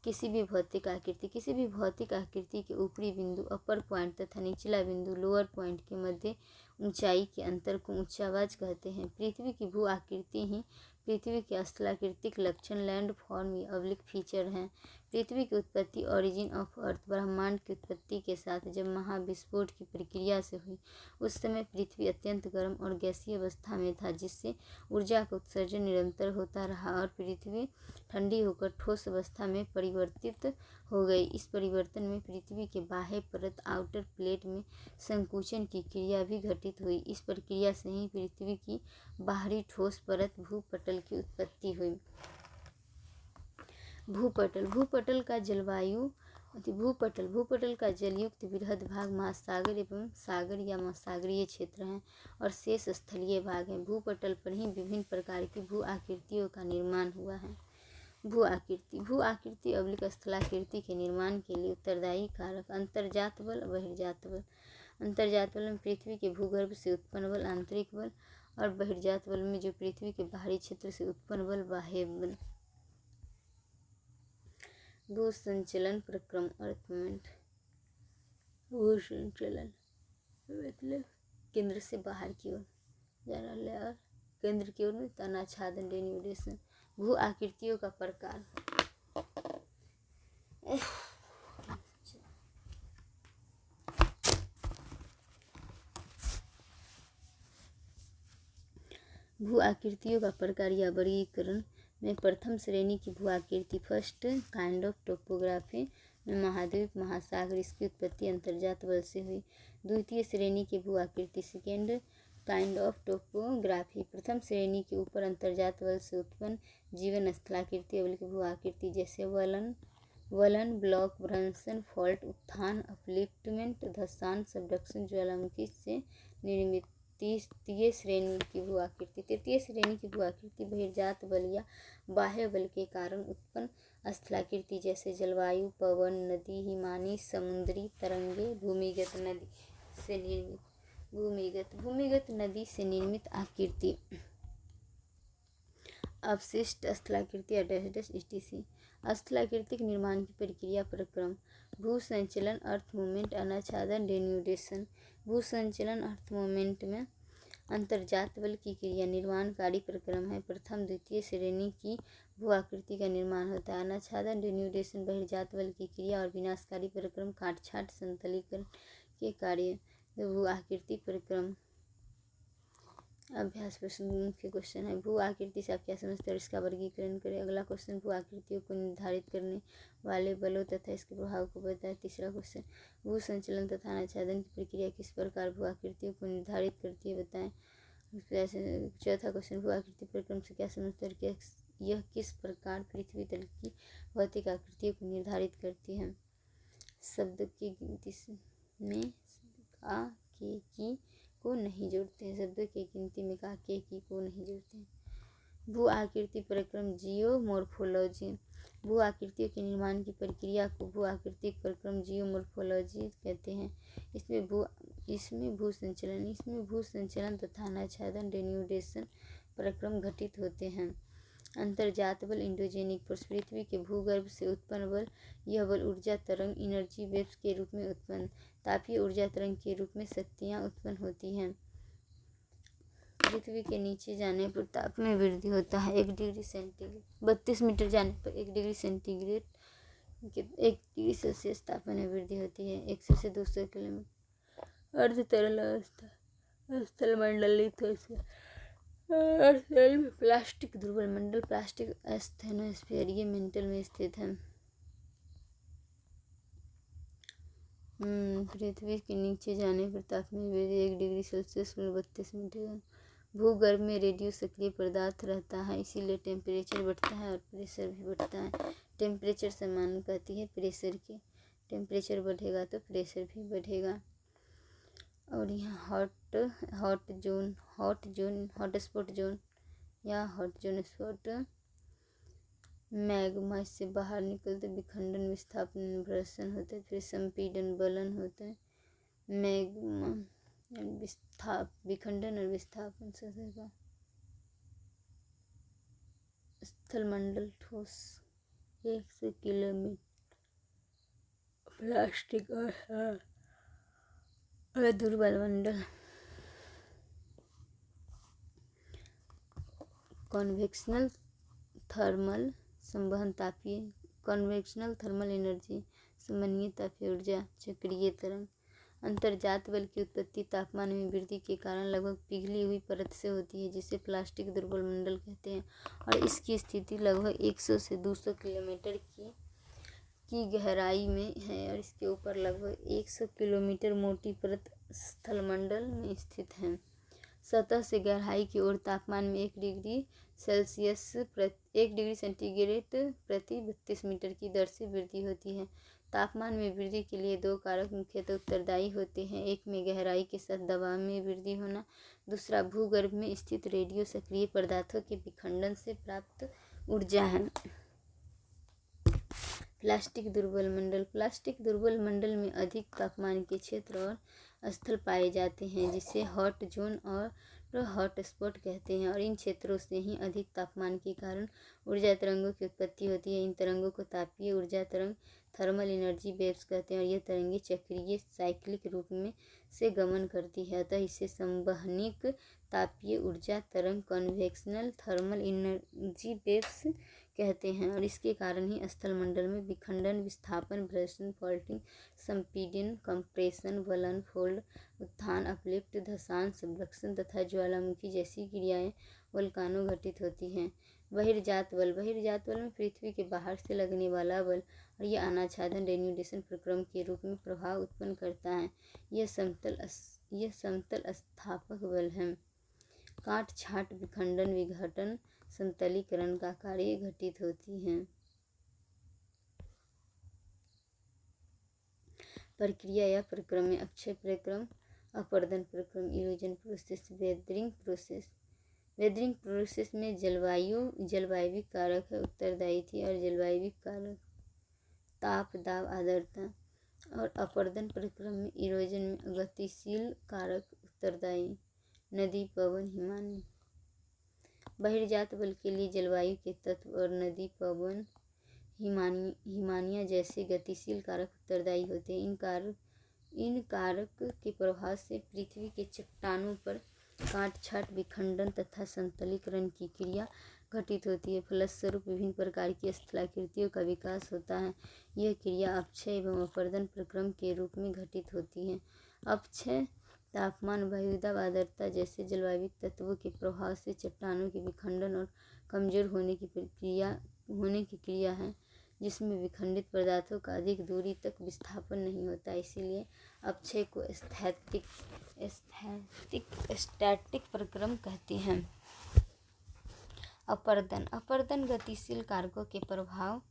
किसी भी भौतिक आकृति के ऊपरी बिंदु अपर पॉइंट तथा निचला बिंदु लोअर पॉइंट के मध्य ऊंचाई के अंतर को ऊंचावाच कहते हैं। पृथ्वी की भू आकृति ही पृथ्वी के स्थलाकृतिक लक्षण, लैंड फॉर्म या अवलिक फीचर हैं। पृथ्वी की उत्पत्ति, ओरिजिन ऑफ अर्थ, ब्रह्मांड की उत्पत्ति के साथ जब महाविस्फोट की प्रक्रिया से हुई, उस समय पृथ्वी अत्यंत गर्म और गैसीय अवस्था में था, जिससे ऊर्जा का उत्सर्जन निरंतर होता रहा और पृथ्वी ठंडी होकर ठोस अवस्था में परिवर्तित हो गई। इस परिवर्तन में पृथ्वी के बाह्य परत आउटर प्लेट में संकुचन की क्रिया भी घटित हुई। इस प्रक्रिया से ही पृथ्वी की बाहरी ठोस परत भूपटल की उत्पत्ति हुई। भूपटल का जलयुक्त बृहद भाग महासागर एवं सागर या महासागरीय क्षेत्र हैं और शेष स्थलीय भाग हैं। भूपटल पर ही विभिन्न प्रकार की भू आकृतियों का निर्माण हुआ है। भू आकृति अवलिक स्थलाकृति के निर्माण के लिए उत्तरदायी कारक अंतर्जात बल, बहिर्जात बल। अंतर्जात बल में पृथ्वी के भूगर्भ से उत्पन्न बल, आंतरिक बल, और बहिर्जात बल में जो पृथ्वी के बाहरी क्षेत्र से उत्पन्न बल, बाह्य बल। भू संचलन प्रक्रम, अर्थ मूवमेंट। भू संचलन मतलब केंद्र से बाहर की ओर जाना और केंद्र की ओर में तनाच्छादन, डेन्यूडेशन। भू आकृतियों का प्रकार। भू आकृतियों का प्रकार या वर्गीकरण में प्रथम श्रेणी की भू आकृति, फर्स्ट काइंड ऑफ टोपोग्राफी, में महाद्वीप महासागर, इसकी उत्पत्ति अंतर्जात बल से हुई। द्वितीय श्रेणी की भू आकृति, सेकेंड काइंड ऑफ टोपोग्राफी, प्रथम श्रेणी के ऊपर अंतर्जात बल से उत्पन्न जीवन स्थलाकृति अवलिक भू आकृति, जैसे वलन, ब्लॉक, भ्रंशन, फॉल्ट, उत्थान, अपलिफ्टमेंट, धसान, सबडक्शन, ज्वालामुखी से निर्मित। तृतीय श्रेणी की भू आकृति बहिर्जात बल या बाह्य बल के कारण उत्पन्न स्थलाकृति, जैसे जलवायु, पवन, नदी, हिमानी, समुद्री तरंगे, भूमिगत नदी से निर्मित आकृति। अवशिष्ट स्थलाकृति, etc। स्थलाकृतिक निर्माण की प्रक्रिया प्रक्रम। भू संचलन, अर्थ मूवमेंट, अनाच्छादन, डेन्यूडेशन। भू संचलन अर्थ मूवमेंट में अंतर्जात बल की क्रिया निर्माणकारी प्रक्रम है। प्रथम द्वितीय श्रेणी की भू आकृति का निर्माण होता है। अनाच्छादन, डेन्यूडेशन बहिर्जात बल की क्रिया और विनाशकारी प्रक्रम, काटछाट, समतलीकरण के कार्य। भू आकृति प्रक्रम अभ्यास प्रश्न, मुख्य क्वेश्चन है भू आकृति से आप क्या समझते हैं और इसका वर्गीकरण करें। अगला क्वेश्चन, भू आकृतियों को निर्धारित करने वाले बलों तथा इसके प्रभाव को बताएं। तीसरा क्वेश्चन, भू संचलन तथा अनाच्छादन की प्रक्रिया किस प्रकार भू आकृतियों को निर्धारित करती है, बताएं। चौथा क्वेश्चन, भू आकृति प्रक्रम से क्या समझते हैं, यह किस प्रकार पृथ्वी तल की भौतिक आकृतियों को निर्धारित करती है। शब्द की गिनती में आ के की को नहीं जोड़ते हैं। शब्दों की गिनती में का के की को नहीं जोड़ते हैं। भू आकृति प्रक्रम, जियोमॉर्फोलॉजी। भू आकृतियों के निर्माण की प्रक्रिया को भू आकृतिक प्रक्रम, जियोमॉर्फोलॉजी कहते हैं। इसमें भू संचलन तथा अनाच्छादन, डेन्यूडेशन प्रक्रम घटित होते हैं। अंतर्जात बल, इंडोजेनिक फोर्स, पृथ्वी के भूगर्भ से उत्पन्न बल। यह बल ऊर्जा तरंग, एनर्जी वेव्स के रूप में उत्पन्न तापीय ऊर्जा तरंग के रूप में शक्तियाँ उत्पन्न होती हैं। पृथ्वी के नीचे जाने पर ताप में वृद्धि होता है। 1 डिग्री सेंटीग्रेड 32 मीटर जाने पर 1 डिग्री सेंटीग्रेड 1 डिग्री सेल्सियस तापमान में वृद्धि होती है। 100 से 200 किलोमीटर अर्ध तरल अवस्था, स्थलमंडलित में प्लास्टिक ध्रुवल मंडल, प्लास्टिक एस्थेनोस्फीयर, ये मेंटल में स्थित है। पृथ्वी के नीचे जाने पर तापमान में वृद्धि 1 डिग्री सेल्सियस 32 मीटर। भूगर्भ में रेडियो सक्रिय पदार्थ रहता है, इसीलिए टेम्परेचर बढ़ता है और प्रेशर भी बढ़ता है। टेम्परेचर समानुपाती है प्रेशर के। टेम्परेचर बढ़ेगा तो प्रेशर भी बढ़ेगा। और यहाँ हॉटस्पॉट जोन या हॉट जोन स्पॉट मैग्मा से बाहर निकलते विखंडन, विस्थापन, भ्रंशन होता है। फिर संपीड़न, बलन होता है। मैग्मा विखंडन और विस्थापन से होगा। स्थलमंडल ठोस 100 किलोमीटर प्लास्टिक और दुर्बल मंडल। कॉन्वेक्शनल, थर्मल, संवहन तापीय कन्वेक्शनल थर्मल एनर्जी, समन्वयी तापीय ऊर्जा, चक्रीय तरंग। अंतर्जात बल की उत्पत्ति तापमान में वृद्धि के कारण लगभग पिघली हुई परत से होती है, जिसे प्लास्टिक दुर्बल मंडल कहते हैं, और इसकी स्थिति लगभग 100 से 200 किलोमीटर की गहराई में है, और इसके ऊपर लगभग 100 किलोमीटर मोटी परत स्थलमंडल में स्थित है। सतह से गहराई की ओर तापमान में 1 डिग्री सेंटीग्रेड प्रति 32 मीटर की दर से वृद्धि होती है। तापमान में वृद्धि के लिए 2 कारक मुख्यतः उत्तरदायी होते हैं। एक में गहराई के साथ दबाव में वृद्धि होना, दूसरा भूगर्भ में स्थित रेडियो सक्रिय पदार्थों के विखंडन से प्राप्त ऊर्जा है। प्लास्टिक दुर्बल मंडल। प्लास्टिक दुर्बल मंडल में अधिक तापमान के क्षेत्र और स्थल पाए जाते हैं, जिसे हॉट जोन और हॉट स्पॉट कहते हैं, और इन क्षेत्रों से ही अधिक तापमान के कारण ऊर्जा तरंगों की उत्पत्ति होती है। इन तरंगों को तापीय ऊर्जा तरंग, थर्मल एनर्जी वेव्स कहते हैं, और यह तरंगें चक्रीय साइक्लिक रूप में से गमन करती है, अतः इसे संवहनिक तापीय ऊर्जा तरंग, कन्वेक्शनल थर्मल एनर्जी वेव्स कहते हैं, और इसके कारण ही स्थलमंडल में विखंडन, विस्थापन, ब्रेसिंग, फॉल्टिंग, संपीड़न, कंप्रेशन, वलन, फोल्ड, उत्थान, अपलिफ्ट, धसान, सबडक्शन तथा ज्वालामुखी जैसी क्रियाएं वोल्कानों घटित होती हैं। बहिर्जात बल। बहिर्जात बल में पृथ्वी के बाहर से लगने वाला बल, और यह अनाच्छादन रेडिएशन प्रक्रम के रूप में प्रभाव उत्पन्न करता है। यह समतल स्थापक बल है। काट छांट, विखंडन, विघटन, समतलीकरण का कार्य घटित होती हैं। प्रक्रिया या प्रक्रम में अक्षय प्रक्रम, अपरदन प्रक्रम, erosion process, weathering process. Weathering process में जलवायविक कारक है उत्तरदायी थी, और जलवायविक कारक ताप, दाब, आर्द्रता, और अपरदन प्रक्रम में इरोजन में गतिशील कारक उत्तरदायी, नदी, पवन, हिमानी। बहिर्जात बल के लिए जलवायु के तत्व और नदी, पवन, हिमानियाँ जैसे गतिशील कारक उत्तरदायी होते हैं। इन कारक के प्रभाव से पृथ्वी के चट्टानों पर काट छाट, विखंडन तथा समतलीकरण की क्रिया घटित होती है। फलस्वरूप विभिन्न प्रकार की स्थलाकृतियों का विकास होता है। यह क्रिया अपक्षय एवं अपरदन प्रक्रम के रूप में घटित होती है। अपक्षय तापमान, वायुदाब, आर्द्रता जैसे जलवायविक तत्वों के प्रभाव से चट्टानों के विखंडन और कमजोर होने की क्रिया है, जिसमें विखंडित पदार्थों का अधिक दूरी तक विस्थापन नहीं होता। इसीलिए अपक्षय को स्टैटिक प्रक्रम कहते हैं। अपरदन गतिशील कारकों के प्रभाव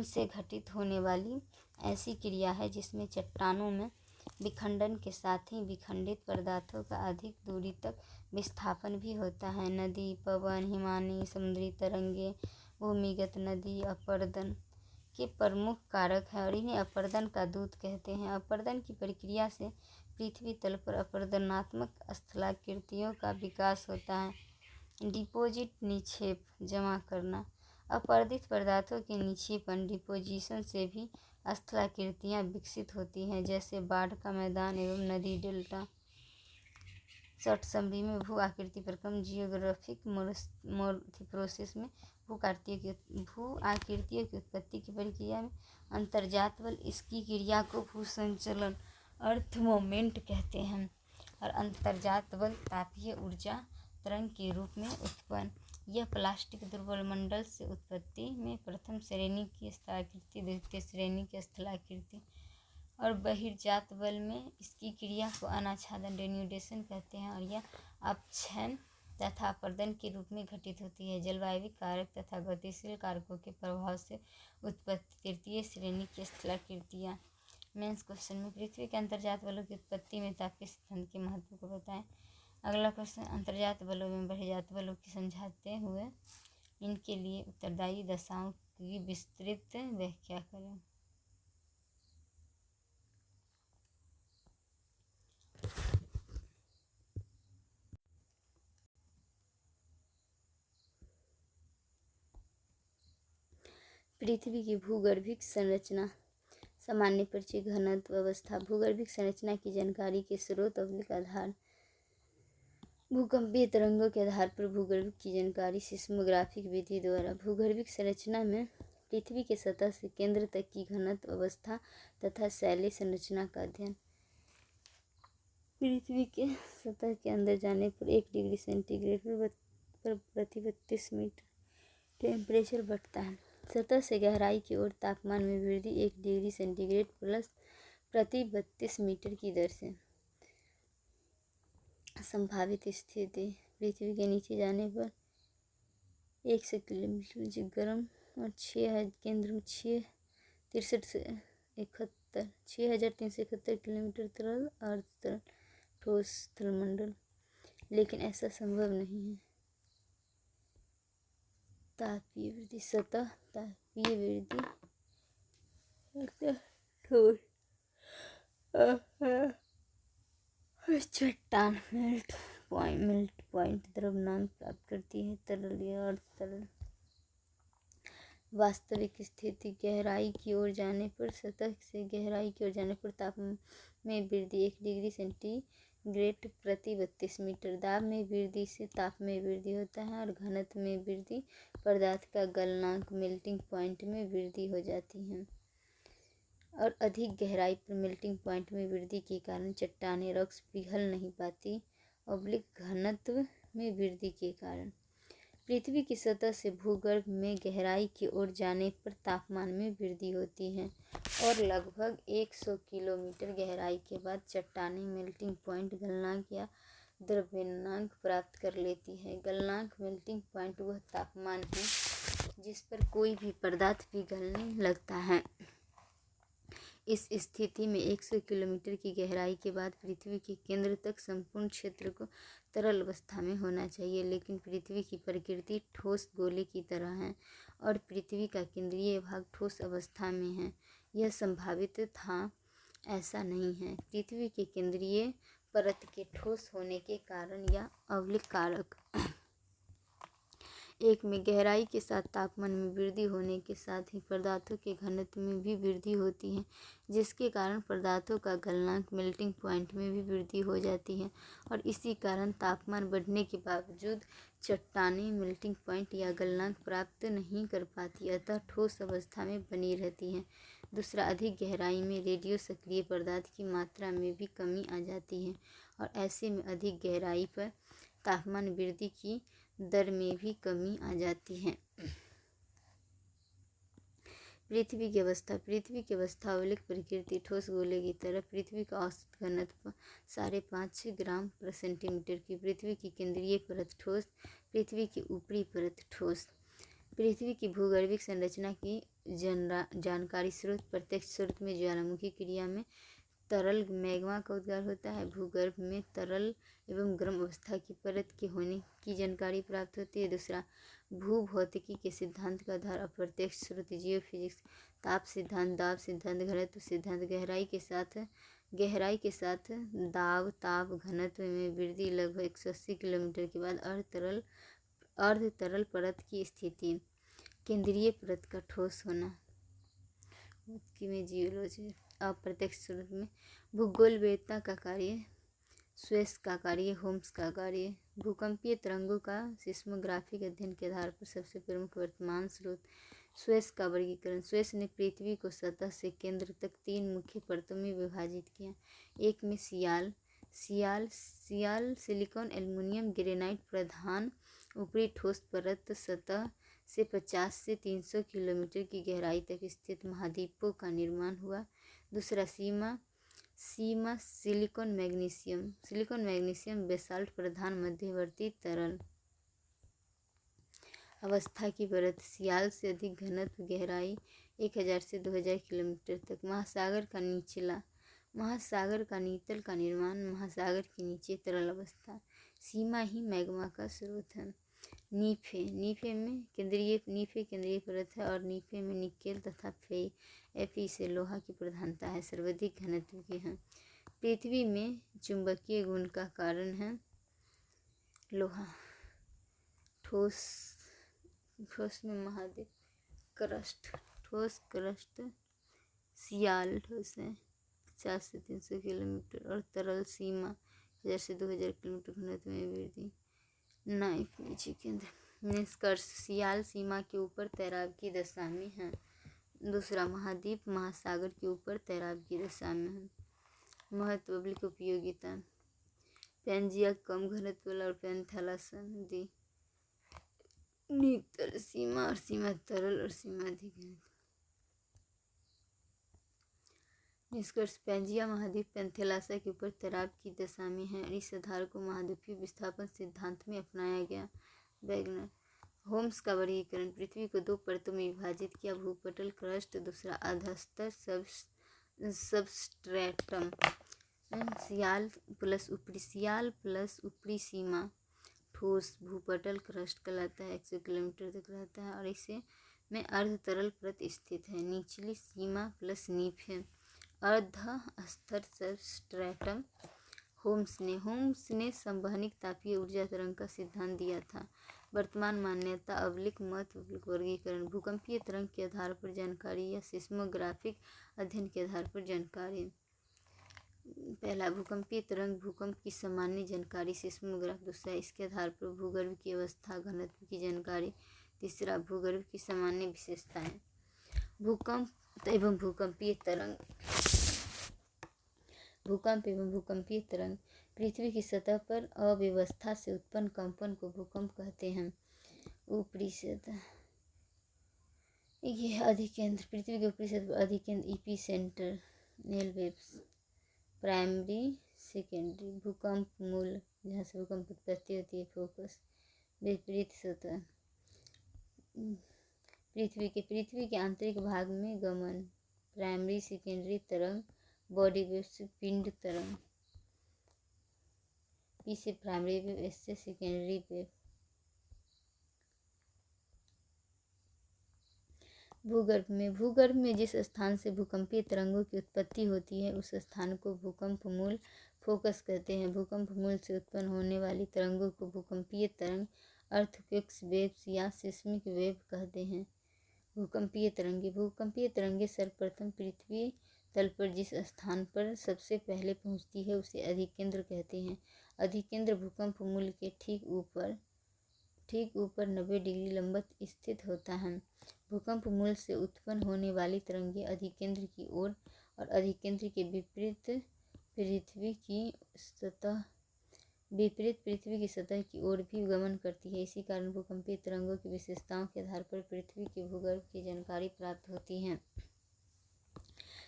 से घटित होने वाली ऐसी क्रिया है जिसमें चट्टानों में विखंडन के साथ ही विखंडित पदार्थों का अधिक दूरी तक विस्थापन भी होता है। नदी, पवन, हिमानी, समुद्री तरंगे, भूमिगत नदी अपरदन के प्रमुख कारक हैं, और इन्हें अपरदन का दूत कहते हैं। अपरदन की प्रक्रिया से पृथ्वी तल पर अपरदनात्मक स्थलाकृतियों का विकास होता है। डिपोजिट, निक्षेप, जमा करना। अपरदित पदार्थों के निक्षेपण, डिपोजिशन से भी स्थलाकृतियाँ विकसित होती हैं, जैसे बाढ़ का मैदान एवं नदी डेल्टा। शॉर्ट समरी में भू आकृति प्रक्रम, जियोग्राफिक प्रोसेस में भू आकृतियों की उत्पत्ति की प्रक्रिया में अंतर्जात बल, इसकी क्रिया को भू संचलन अर्थ मोमेंट कहते हैं, और अंतर्जात बल तापीय ऊर्जा तरंग के रूप में उत्पन्न। यह प्लास्टिक दुर्बल मंडल से उत्पत्ति में प्रथम श्रेणी की स्थलाकृति, द्वितीय श्रेणी की स्थलाकृति, और बहिर्जात बल में इसकी क्रिया को अनाच्छादन रेडिएशन कहते हैं, और यह अपक्षय तथा अपरदन के रूप में घटित होती है। जलवायविक कारक तथा गतिशील कारकों के प्रभाव से उत्पत्ति तृतीय श्रेणी की स्थलाकृतियाँ। मेंस क्वेश्चन में पृथ्वी के अंतर्जात बलों की उत्पत्ति में तापीय सिद्धांत के महत्व को बताएं। अगला क्वेश्चन, अंतर्जात बलों में बहिर्जात बलों की समझाते हुए इनके लिए उत्तरदायी दशाओं की विस्तृत व्याख्या करें। पृथ्वी की भूगर्भिक संरचना। सामान्य परिचय, घनत्व, अवस्था। भूगर्भिक संरचना की जानकारी के स्रोत आधार। भूकंपीय तरंगों के आधार पर भूगर्भ की जानकारी सिस्मोग्राफिक विधि द्वारा। भूगर्भिक संरचना में पृथ्वी के सतह से केंद्र तक की घनत्व अवस्था तथा शैलीय संरचना का अध्ययन। पृथ्वी के सतह के अंदर जाने पर 1 डिग्री सेंटीग्रेड पर प्रति 32 मिनट टेम्परेचर बढ़ता है। सतह से गहराई की ओर तापमान में वृद्धि 1 डिग्री सेंटीग्रेड प्लस प्रति 32 मीटर की दर से। संभावित स्थिति, पृथ्वी के नीचे जाने पर 100 किलोमीटर नीचे गर्म और 6,371 किलोमीटर तरल और तरल ठोस स्थलमंडल, लेकिन ऐसा संभव नहीं है। तापीय वृद्धि, सतह तापीय वृद्धि ठोस चट्टान मेल्ट पॉइंट द्रव्यमान प्राप्त करती है, तरल या अर्ध-तरल। वास्तविक स्थिति, गहराई की ओर जाने पर सतह से गहराई की ओर जाने पर तापमान में वृद्धि 1 डिग्री सेंटीग्रेड प्रति 32 मीटर। दाब में वृद्धि से ताप में वृद्धि होता है और घनत्व में वृद्धि पदार्थ का गलनांक मेल्टिंग पॉइंट में वृद्धि हो जाती है। और अधिक गहराई पर मेल्टिंग पॉइंट में वृद्धि के कारण चट्टानें रॉक्स पिघल नहीं पाती। घनत्व में वृद्धि के कारण पृथ्वी की सतह से भूगर्भ में गहराई की ओर जाने पर तापमान में वृद्धि होती है और लगभग 100 किलोमीटर गहराई के बाद चट्टानें मेल्टिंग पॉइंट गलनांक या द्रव्यमानांक प्राप्त कर लेती है। गलनांक मेल्टिंग पॉइंट वह तापमान है जिस पर कोई भी पदार्थ पिघलने लगता है। इस स्थिति में 100 किलोमीटर की गहराई के बाद पृथ्वी के केंद्र तक संपूर्ण क्षेत्र को तरल अवस्था में होना चाहिए, लेकिन पृथ्वी की प्रकृति ठोस गोले की तरह है और पृथ्वी का केंद्रीय भाग ठोस अवस्था में है। यह संभावित था, ऐसा नहीं है। पृथ्वी के केंद्रीय परत के ठोस होने के कारण या अवलिक कारक 1 में गहराई के साथ तापमान में वृद्धि होने के साथ ही पदार्थों के घनत्व में भी वृद्धि होती है, जिसके कारण पदार्थों का गलनांक मेल्टिंग पॉइंट में भी वृद्धि हो जाती है और इसी कारण तापमान बढ़ने के बावजूद चट्टानें मेल्टिंग पॉइंट या गलनांक प्राप्त नहीं कर पाती, अतः ठोस अवस्था में बनी रहती हैं। दूसरा, अधिक गहराई में रेडियो सक्रिय पदार्थ की मात्रा में भी कमी आ जाती है और ऐसे में अधिक गहराई पर तापमान वृद्धि की दर में भी कमी आ जाती है। पृथ्वी की अवस्था अवलिक प्रकृति ठोस गोले की तरह। पृथ्वी का औसत घनत्व 5.5 ग्राम प्रति सेंटीमीटर की। पृथ्वी की केंद्रीय परत ठोस, पृथ्वी की ऊपरी परत ठोस। पृथ्वी की भूगर्भिक संरचना की जानकारी स्रोत। प्रत्यक्ष स्रोत में ज्वालामुखी क्रिया में तरल मैग्मा का उद्गार होता है। भूगर्भ में तरल एवं गर्म अवस्था की परत के होने की जानकारी प्राप्त होती है। दूसरा, भूभौतिकी के सिद्धांत का आधार। अप्रत्यक्ष स्रोत जियोफिजिक्स, ताप सिद्धांत, दाब सिद्धांत, घनत्व सिद्धांत। गहराई के साथ दाब ताप घनत्व में वृद्धि लगभग 180 किलोमीटर के बाद अर्ध तरल परत की स्थिति। केंद्रीय परत का ठोस होना में जियोलॉजी। अप्रत्यक्ष स्रोत में भूगोलवेत्ता का कार्य, स्वेस का कार्य, होम्स का कार्य। भूकंपीय तरंगों का सिस्मोग्राफिक अध्ययन के आधार पर सबसे प्रमुख वर्तमान स्रोत। स्वेस का वर्गीकरण। स्वेस ने पृथ्वी को सतह से केंद्र तक 3 मुख्य परतों में विभाजित किया। एक में सियाल सिलिकॉन एल्युमिनियम ग्रेनाइट प्रधान ऊपरी ठोस परत, सतह से 50 से 300 किलोमीटर की गहराई तक स्थित महाद्वीपों का निर्माण हुआ। दूसरा, सीमा सिलिकॉन मैग्नीशियम बेसाल्ट प्रधान मध्यवर्ती तरल अवस्था की परत। सियाल से अधिक घनत्व, गहराई 1000 से 2000 किलोमीटर तक। महासागर का नीतल का निर्माण, महासागर के नीचे तरल अवस्था। सीमा ही मैग्मा का स्रोत है। नीफे केंद्रीय परत है और नीफे में निकेल तथा Fe से लोहा की प्रधानता है, सर्वाधिक घनत्व की है। पृथ्वी में चुंबकीय गुण का कारण है लोहा। ठोस में महाद्वीप ठोस क्रस्ट। सियाल ठोस है 50 से 300 किलोमीटर और तरल सीमा 1000 से 2000 किलोमीटर घनत्व में वृद्धि। नाइफ नीचे केंद्र निष्कर्ष सियाल सीमा के ऊपर तैराक की दशा में है। दूसरा, महाद्वीप महासागर के ऊपर तैराक की दशा में है। महत्व अवलिक उपयोगिता। पैंजिया कम घनत्व वाला और पैंथेलासा नदी नितर सीमा और सीमा तरल और सीमा अधिक घनत्व। निष्कर्ष पैंजिया महाद्वीप पैंथेलासा के ऊपर तैराक की दशा में है और इस आधार को महाद्वीपीय विस्थापन सिद्धांत में अपनाया गया। वैगनर। होम्स का वर्गीकरण। पृथ्वी को दो परतों में विभाजित किया, भूपटल क्रस्ट, दूसरा अधस्तर सबस्ट्रेटम। सियाल प्लस ऊपरी सीमा ठोस भूपटल क्रस्ट कहलाता है, 100 किलोमीटर तक रहता है और इसे में अर्ध तरल परत स्थित है। निचली सीमा प्लस नीफ है। अर्ध स्तर सबस्ट्रेटम। होम्स ने संवहनिक तापीय ऊर्जा तरंग का सिद्धांत दिया था। वर्तमान मान्यता अवलिक महत्व अवलिक वर्गीकरण। भूकंपीय तरंग के आधार पर जानकारी या सिस्मोग्राफिक अध्ययन के आधार पर जानकारी। पहला, भूकंपीय तरंग भूकंप की सामान्य जानकारी सिस्मोग्राफ। दूसरा, इसके आधार पर भूगर्भ की अवस्था घनत्व की जानकारी। तीसरा, भूगर्भ की सामान्य विशेषताएं। भूकंप एवं भूकंपीय तरंग। भूकंप एवं भूकंपीय तरंग पृथ्वी की सतह पर अव्यवस्था से उत्पन्न कंपन को भूकंप कहते हैं। ऊपरी सतह यह अधिकेंद्र पृथ्वी के ऊपरी सतह पर अधिकेंद्र ईपी सेंटर नेल वेव्स। प्राइमरी सेकेंडरी भूकंप मूल जहाँ से भूकंप उत्पत्ति होती है। फोकस विपरीत सतह पृथ्वी के आंतरिक भाग में गमन। प्राइमरी सेकेंडरी तरंग बॉडी वेव्स पिंड तरंग। पी से प्राइमरी वेव, एस से सेकेंडरी वेव। भूगर्भ में जिस स्थान से भूकंपीय तरंगों की उत्पत्ति होती है उस स्थान को भूकंप मूल फोकस कहते हैं। भूकंप मूल से उत्पन्न होने वाली तरंगों को भूकंपीय तरंग अर्थक्वेक्स वेव्स या सिस्मिक वेव कहते हैं। भूकंपीय तरंगे सर्वप्रथम पृथ्वी तल पर जिस स्थान पर सबसे पहले पहुंचती है उसे अधिकेंद्र कहते हैं। अधिकेंद्र भूकंप मूल के ठीक ऊपर 90 डिग्री लंबवत स्थित होता है। भूकंप मूल से उत्पन्न होने वाली तरंगें अधिकेंद्र की ओर और अधिकेंद्र के विपरीत पृथ्वी की सतह की ओर भी गमन करती है। इसी कारण भूकंपीय तरंगों की विशेषताओं के आधार पर पृथ्वी के भूगर्भ की जानकारी प्राप्त होती है।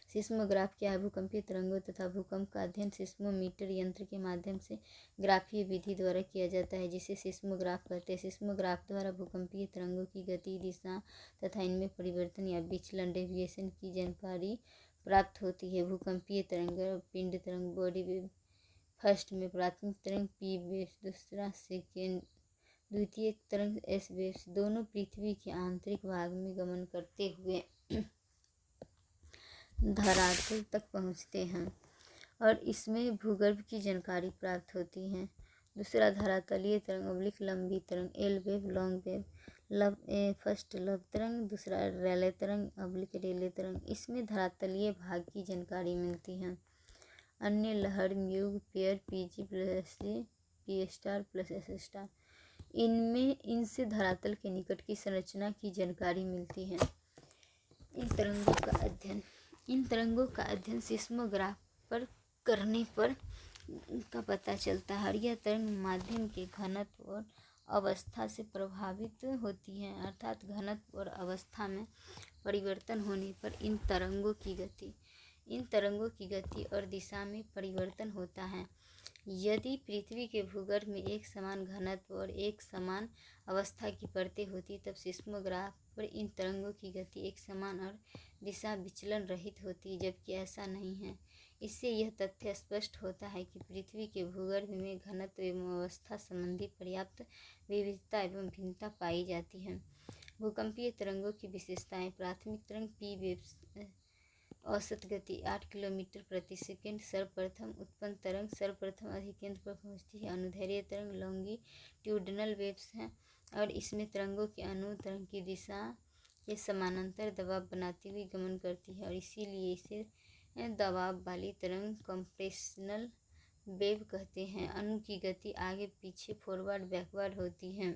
सिस्मोग्राफ क्या है? भूकंपीय तरंगों तथा भूकंप का अध्ययन सिस्मोमीटर यंत्र के माध्यम से ग्राफीय विधि द्वारा किया जाता है, जिसे सिस्मोग्राफ कहते हैं। सिस्मोग्राफ द्वारा भूकंपीय तरंगों की गति, दिशा तथा इनमें परिवर्तन या विचलन डेविएशन की जानकारी प्राप्त होती है। भूकंपीय तरंग पिंड तरंग बॉडी वेव। फर्स्ट में प्राथमिक तरंग पी वेव्स, द्वितीय तरंग एस वेव्स दोनों पृथ्वी के आंतरिक भाग में गमन करते हुए धरातल तक पहुँचते हैं और इसमें भूगर्भ की जानकारी प्राप्त होती है। दूसरा, धरातलीय तरंग अवलिक लंबी तरंग L wave long wave. First love तरंग, दूसरा रेले तरंग अवलिक रेले तरंग। इसमें धरातलीय भाग की जानकारी मिलती है। अन्य लहर म्यूग पेयर PG plus P star plus S star इनसे धरातल के निकट की संरचना की जानकारी मिलती है। इन तरंगों का अध्ययन सिस्मोग्राफ पर करने पर का पता चलता है। यह तरंग माध्यम के घनत्व और अवस्था से प्रभावित होती हैं, अर्थात घनत्व और अवस्था में परिवर्तन होने पर इन तरंगों की गति और दिशा में परिवर्तन होता है। यदि पृथ्वी के भूगर्भ में एक समान घनत्व और एक समान अवस्था की परतें होती तब सिस्मोग्राफ पर इन तरंगों की गति एक समान और दिशा विचलन रहित होती, जबकि ऐसा नहीं है। इससे यह तथ्य स्पष्ट होता है कि पृथ्वी के भूगर्भ में घनत्व एवं अवस्था संबंधी पर्याप्त विविधता एवं भिन्नता पाई जाती है। भूकंपीय तरंगों की विशेषताएं। प्राथमिक तरंग पी वेव्स औसत गति 8 किलोमीटर प्रति सेकेंड। सर्वप्रथम उत्पन्न तरंग सर्वप्रथम अधिकेंद्र पर पहुंचती है। अनुदैर्ध्य तरंग लॉन्गिट्यूडिनल वेव्स हैं और इसमें तरंगों की अनुतरंग की दिशा के समानांतर दबाव बनाती हुई गमन करती है और इसीलिए इसे दबाव वाली तरंग कंप्रेशनल वेव कहते हैं। अणु की गति आगे पीछे फॉरवर्ड बैकवर्ड होती है।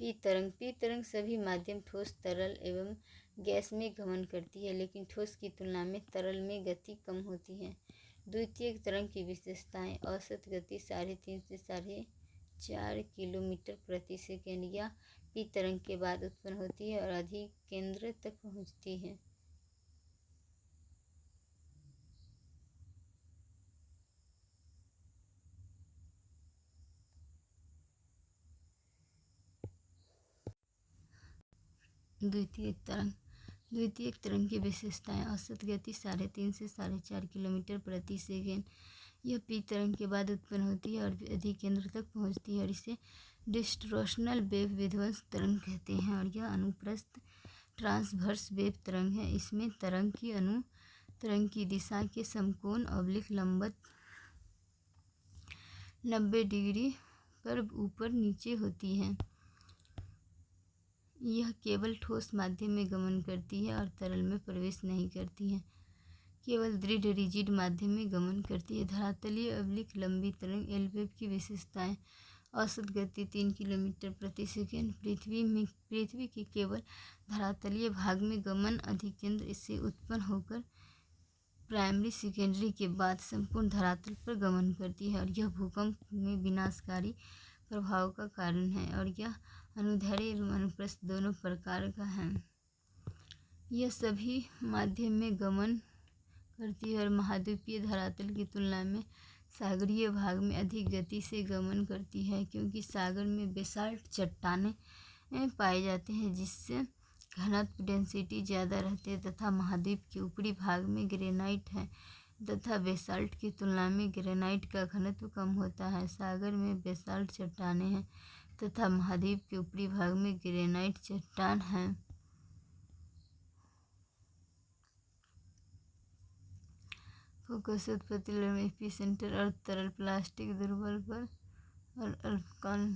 पी तरंग सभी माध्यम ठोस, तरल एवं गैस में गमन करती है, लेकिन ठोस की तुलना में तरल में गति कम होती है। द्वितीयक तरंग की विशेषताएं: औसत गति 3.5 से 4.5 किलोमीटर प्रति सेकेंड या पी तरंग के बाद उत्पन्न होती है और अधिक केंद्र तक पहुंचती है। द्वितीयक तरंग की विशेषताएं: औसत गति 3.5 से 4.5 किलोमीटर प्रति सेकेंड यह पी तरंग के बाद उत्पन्न होती है और अधिक केंद्र तक पहुंचती है और इसे डिस्टॉर्शनल वेव विध्वंस तरंग कहते हैं। और यह अनुप्रस्थ ट्रांसवर्स वेव तरंग है। इसमें तरंग की दिशा के समकोण लंबवत 90 डिग्री पर ऊपर नीचे होती है। यह केवल ठोस माध्यम में गमन करती है और तरल में प्रवेश नहीं करती है, केवल दृढ़ रिजिड माध्यम में गमन करती है। धरातलीय लंबी तरंग एल वेव की विशेषताएं: औसत गति 3 किलोमीटर प्रति सेकेंड पृथ्वी के केवल धरातलीय भाग में गमन अधिकेंद्र इससे उत्पन्न होकर प्राइमरी सेकेंडरी के बाद संपूर्ण धरातल पर गमन करती है और यह भूकंप में विनाशकारी प्रभाव का कारण है और यह अनुदैर्ध्य एवं अनुप्रस्थ दोनों प्रकार का है। यह सभी माध्यम में गमन करती है और महाद्वीपीय धरातल की तुलना में सागरीय भाग में अधिक गति से गमन करती है, क्योंकि सागर में बेसाल्ट चट्टानें पाए जाते हैं जिससे घनत्व डेंसिटी ज़्यादा रहती है तथा महाद्वीप के ऊपरी भाग में ग्रेनाइट है तथा बेसाल्ट की तुलना में ग्रेनाइट का घनत्व कम होता है। सागर में बेसाल्ट चट्टानें हैं तथा महाद्वीप के ऊपरी भाग में ग्रेनाइट चट्टान है। फोकस उत्पत्ति एपिसेंटर अर्थ तरल प्लास्टिक दुर्बल पर और अल्पकाल